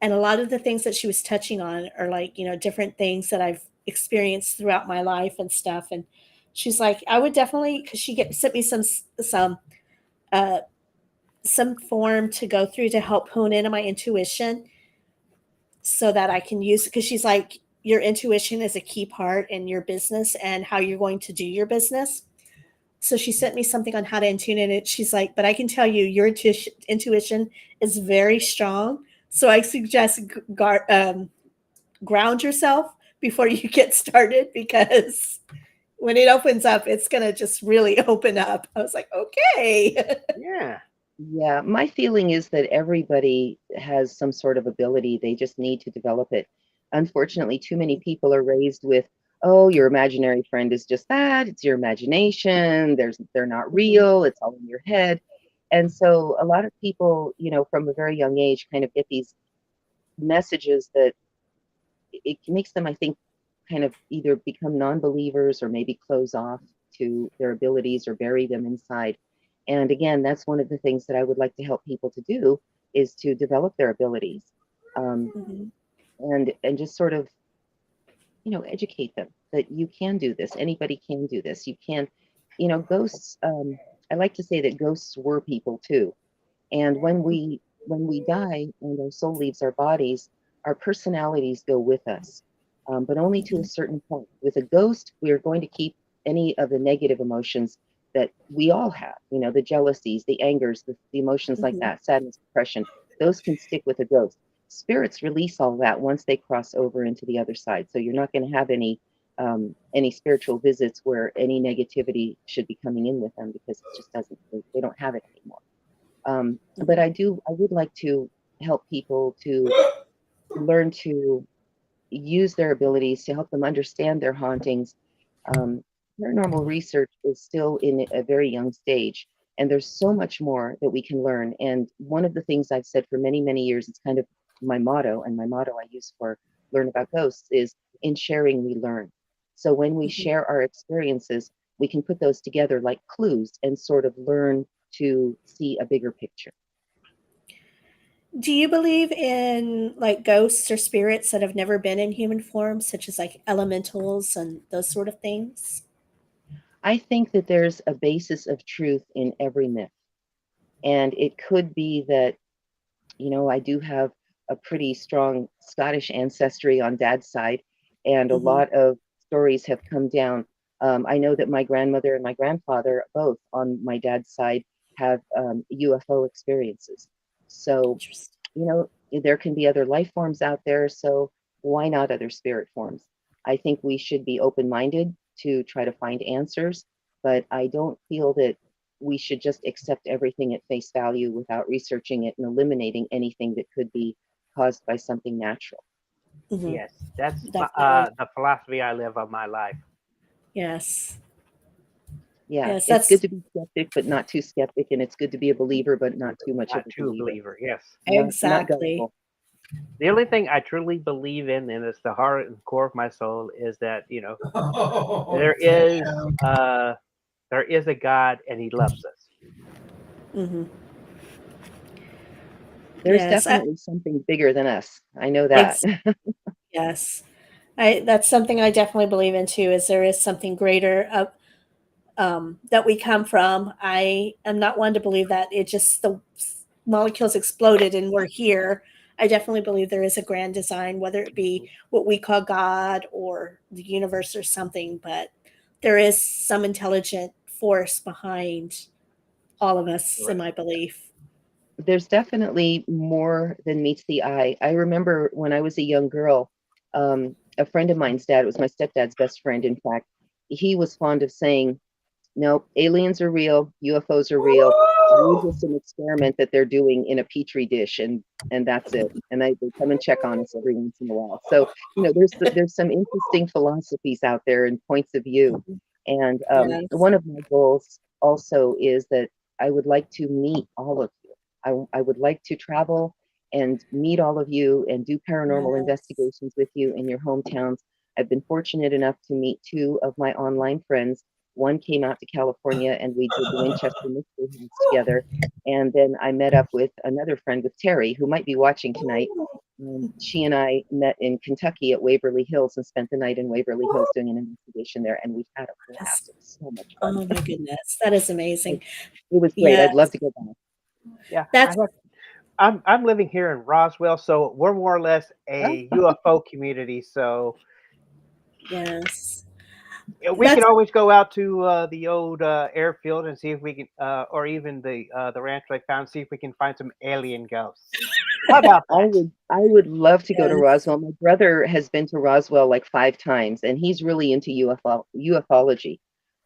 and a lot of the things that she was touching on are like different things that I've experienced throughout my life and stuff. And she's like, I would definitely, because sent me uh some form to go through to help hone into my intuition so that I can use, because she's like, your intuition is a key part in your business and how you're going to do your business. So she sent me something on how to tune in it. She's like, but I can tell you your intuition is very strong. So I suggest ground yourself before you get started, because when it opens up, it's going to just really open up. I was like, okay. Yeah, Yeah, my feeling is that everybody has some sort of ability. They just need to develop it. Unfortunately, too many people are raised with, oh, your imaginary friend is just that. It's your imagination. They're not Mhm. real. It's all in your head. And so a lot of people, from a very young age kind of get these messages that it makes them, I think, kind of either become non-believers or maybe close off to their abilities or bury them inside. And again, that's one of the things that I would like to help people to do is to develop their abilities, um, Mhm. and just sort of educate them that you can do this. Anybody can do this. You can, ghosts. I like to say that ghosts were people too. And when we die and our soul leaves our bodies, our personalities go with us, but only to a Mhm. certain point. With a ghost, we are going to keep any of the negative emotions that we all have. The jealousies, the angers, the emotions like Mhm. that, sadness, depression. Those can stick with a ghost. Spirits release all that once they cross over into the other side. So you're not going to have any spiritual visits where any negativity should be coming in with them because it just doesn't. They don't have it anymore. But Mhm. I would like to help people to learn to use their abilities to help them understand their hauntings. Um, Paranormal research is still in a very young stage, and there's so much more that we can learn. And one of the things I've said for many, many years, it's kind of my motto, and my motto I use for Learn About Ghosts is in sharing, we learn. So when we Mhm. share our experiences, we can put those together like clues and sort of learn to see a bigger picture. Do you believe in like ghosts or spirits that have never been in human form, such as like elementals and those sort of things? I think that there's a basis of truth in every myth. And it could be that, I do have a pretty strong Scottish ancestry on dad's side, and a Hmm. lot of stories have come down. I know that my grandmother and my grandfather, both on my dad's side, have UFO experiences. So, Interesting. there can be other life forms out there. So, why not other spirit forms? I think we should be open minded to try to find answers, but I don't feel that we should just accept everything at face value without researching it and eliminating anything that could be caused by something natural. Hmm. Yes, that's Definitely. the philosophy I live of my life. Yes. Yeah, Yes, it's good that's to be skeptic, but not too skeptic, and it's good to be a believer, but not too much of Not a true believer. believer. Yes. Not exactly. gullible. The only thing I truly believe in, and it's the heart and core of my soul, is that Oh, there is damn. uh, there is a God and He loves us. Hmm. There's Yes. definitely something bigger than us. I know that. Ex- yes. That's something I definitely believe in too. Is there is something greater that we come from. I am not one to believe that it just the molecules exploded and we're here. I definitely believe there is a grand design, whether it be what we call God or the universe or something, but there is some intelligent force behind all of us, in Right. my belief. There's definitely more than meets the eye. I remember when I was a young girl, a friend of mine's dad, it was my stepdad's best friend, in fact, he was fond of saying, nope, aliens are real, UFOs are real. We're Woo! just an experiment that they're doing in a petri dish, and that's it. And they come and check on us every once in a while. So there's some interesting philosophies out there and points of view. And Yes. one of my goals also is that I would like to meet all of you. I would like to travel and meet all of you and do paranormal Yes. investigations with you in your hometowns. I've been fortunate enough to meet two of my online friends. One came out to California and we did the Winchester Mystery House together. And then I met up with another friend, with Terry, who might be watching tonight. She and I met in Kentucky at Waverly Hills and spent the night in Waverly Hills doing an investigation there. And we had a Yes. blast. It was so much fun. Oh my goodness. That is It, amazing. it was great. Yeah. I'd love to go back. Yeah, That's I'm living here in Roswell, so we're more or less a Oh, UFO community. So yes. we can That's always go out to the old airfield and see if we can, or even the ranch I found, see if we can find some alien ghosts. How about that? I would love to go to yes. Roswell. My brother has been to Roswell like 5 times, and he's really into ufology,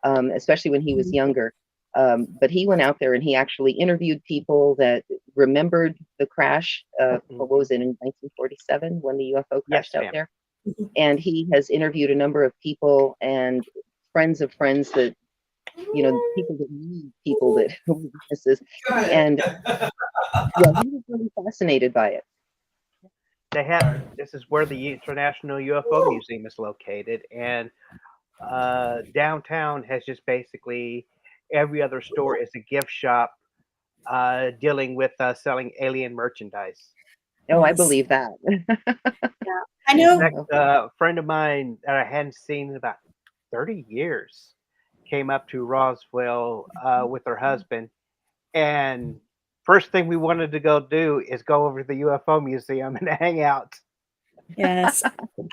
especially when he was younger. But he went out there and he actually interviewed people that remembered the crash. What Mhm. was it, in 1947 when the UFO Yes, crashed out ma'am. there? And he has interviewed a number of people and friends of friends that, people that knew people that were witnesses. Go ahead. And yeah, he was really fascinated by it. They have. This is where the International UFO Museum is located, and downtown has just basically every other store is a gift shop dealing with selling alien merchandise. Oh, I Yes. believe that. Yeah. I In know. fact, Oh, a friend of mine that I hadn't seen in about 30 years came up to Roswell with her husband, and first thing we wanted to go do is go over to the UFO museum and hang out. Yes.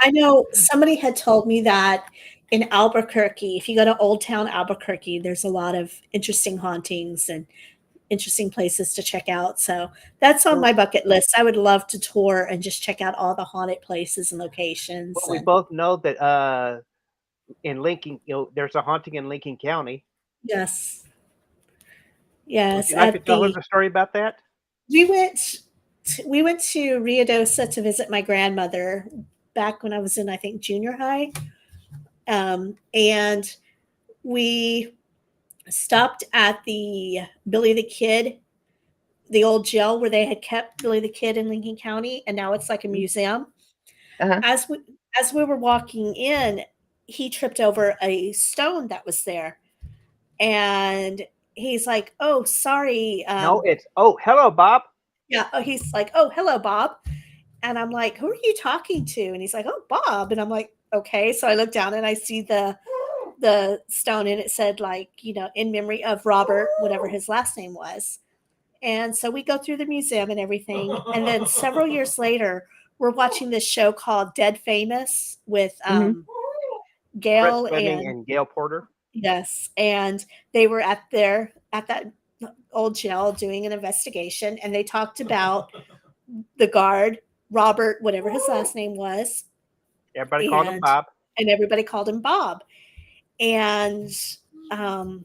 I know somebody had told me that in Albuquerque, if you go to Old Town Albuquerque, there's a lot of interesting hauntings and interesting places to check out. So that's on Well, my bucket list. I would love to tour and just check out all the haunted places and locations. we And both know that in Lincoln, there's a haunting in Lincoln County. yes, Would yes, you like to at tell her the the story about that? we went we went to Rio Dosa to visit my grandmother back when I was in, I think, junior high. And we stopped at the Billy the Kid, the old jail where they had kept Billy the Kid in Lincoln County, and now it's like a museum. uh-huh. As we as we were walking in, he tripped over a stone that was there, and he's like, "Oh, sorry." No, it's oh, hello, Bob. Yeah. Oh, he's like, oh, hello, Bob. And I'm like, who are you talking to? And he's like, oh, Bob. And I'm like, okay. So I look down and I see the stone, and it said, like, in memory of Robert, whatever his last name was. And so we go through the museum and everything. And then several years later, we're watching this show called Dead Famous with Hmm. Brett Gail Fleming and and Gail Porter. yes, and they were at that old jail doing an investigation, and they talked about the guard Robert, whatever his last name was, Everybody called him and Bob. everybody called him Bob, and um,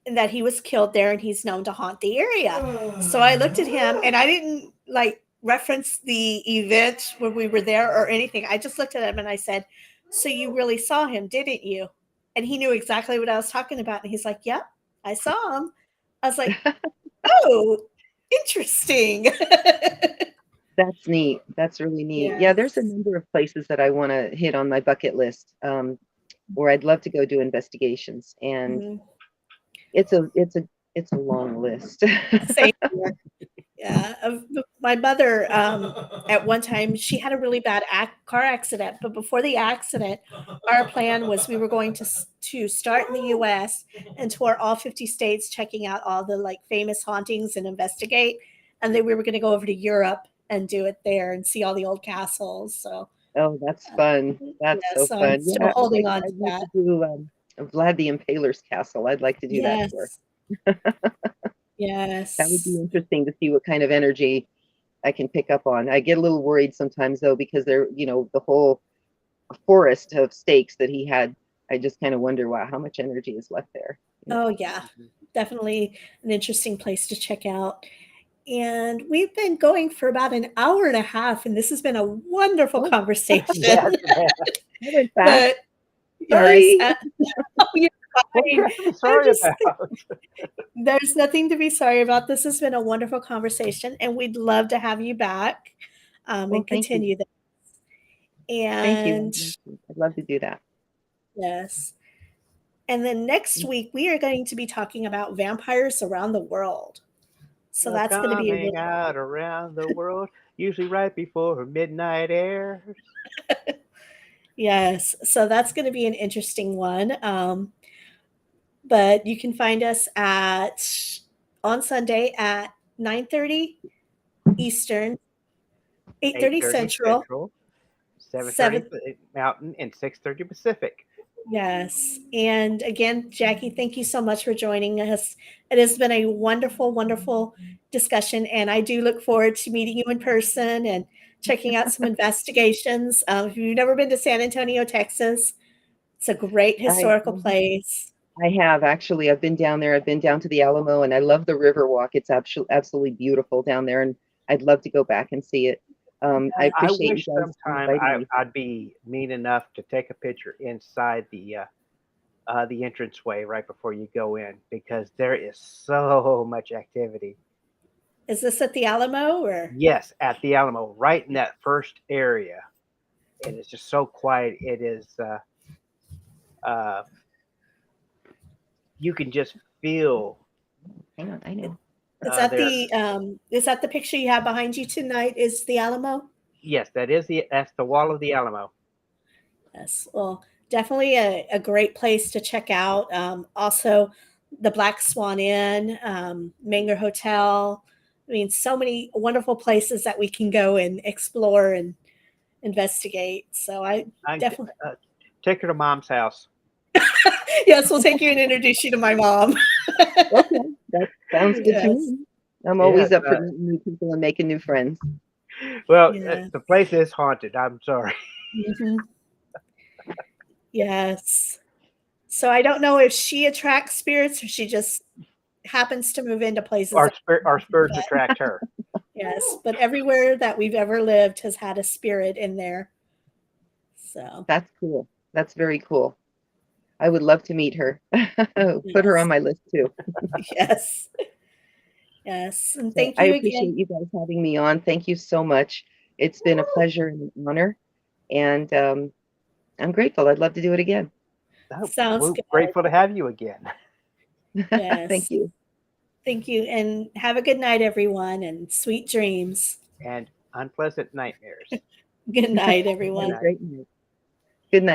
and that he was killed there, and he's known to haunt the area. So I looked at him, and I didn't like reference the event when we were there or anything. I just looked at him and I said, "So you really saw him, didn't you?" And he knew exactly what I was talking about, and he's like, "Yep, I saw him." I was like, "Oh, interesting." That's neat. That's really neat. Yeah, there's a Yes. number of places that I want to hit on my bucket list, where I'd love to go do investigations, and Mhm. it's a it's a it's a long list. Same here. Yeah, my mother, at one time, she had a really bad car accident, but before the accident, our plan was we were going to start in the U.S. and tour all 50 states, checking out all the like famous hauntings and investigate, and then we were going to go over to Europe and do it there and see all the old castles. So, Oh, that's uh, fun. That's yeah, so so I'm fun. still Yeah, holding on to I'd like that. to do Vlad the Impaler's castle. I'd like to do that tour. Yes, That would be yes. interesting to see what kind of energy I can pick up on. I get a little worried sometimes though, because the whole forest of stakes that he had. I just kind of wonder, wow, how much energy is left there? Oh, yeah, Mhm. definitely an interesting place to check out. And we've been going for about an hour and a half, and this has been a wonderful Oh, conversation. Yes, man. that went fast. But yes, Sorry. oh, you're What do you fine. have to be I'm sorry just, about? there's nothing to be sorry about. This has been a wonderful conversation, and we'd love to have you back, Well, and thank you. continue this. Thank you. And I'd love to do that. yes. And then next week, we are going to be talking about vampires around the world. So that's going to be a Coming really out around the world, usually right before midnight airs. yes. So that's going to be an interesting one. But you can find us at on Sunday at 9:30 Eastern, 8:30 8:30 Central, Central, 7:30 7. Mountain, and 6:30 Pacific. Yes. And again, Jackie, thank you so much for joining us. It has been a wonderful, wonderful discussion. And I do look forward to meeting you in person and checking out some investigations. If you've never been to San Antonio, Texas, it's a great I historical place. I have actually. I've been down there. I've been down to the Alamo, and I love the river walk. It's absolutely beautiful down there, and I'd love to go back and see it. I I appreciate you wish guys sometime inviting me. I'd be mean enough to take a picture inside the entranceway right before you go in because there is so much activity. Is this at the Alamo or? Yes, at the Alamo, right in that first area, and it's just so quiet. It is. Uh, you can just feel. Hang on, I know. There. Is that the picture you have behind you tonight? Is the Alamo? Yes, that's the wall of the Alamo. Yes. Well, definitely a great place to check out. Also, the Black Swan Inn, Manger Hotel. I mean, so many wonderful places that we can go and explore and investigate. So I I definitely, uh, take her to mom's house. yes, we'll take you and introduce you to my mom. Okay, that sounds good to Yes. me. I'm Yes. always up for meeting new people and making new friends. Well, Yeah. the place is haunted. I'm sorry. Mhm. Yes. So I don't know if she attracts spirits or she just happens to move into places. Our spirits But attract her. yes, but everywhere that we've ever lived has had a spirit in there. So That's cool. That's very cool. I would love to meet her. Put her on yes, my list too. yes, yes. And So thank I you again. appreciate you guys having me on. Thank you so much. It's been a pleasure and an honor, and I'm grateful. I'd love to do it again. Oh, Sounds we're good. grateful to have you again. Yes. Thank you. Thank you. And have a good night, everyone, and sweet dreams. and unpleasant nightmares. Good night, Good Have a everyone. night. great night. Good night.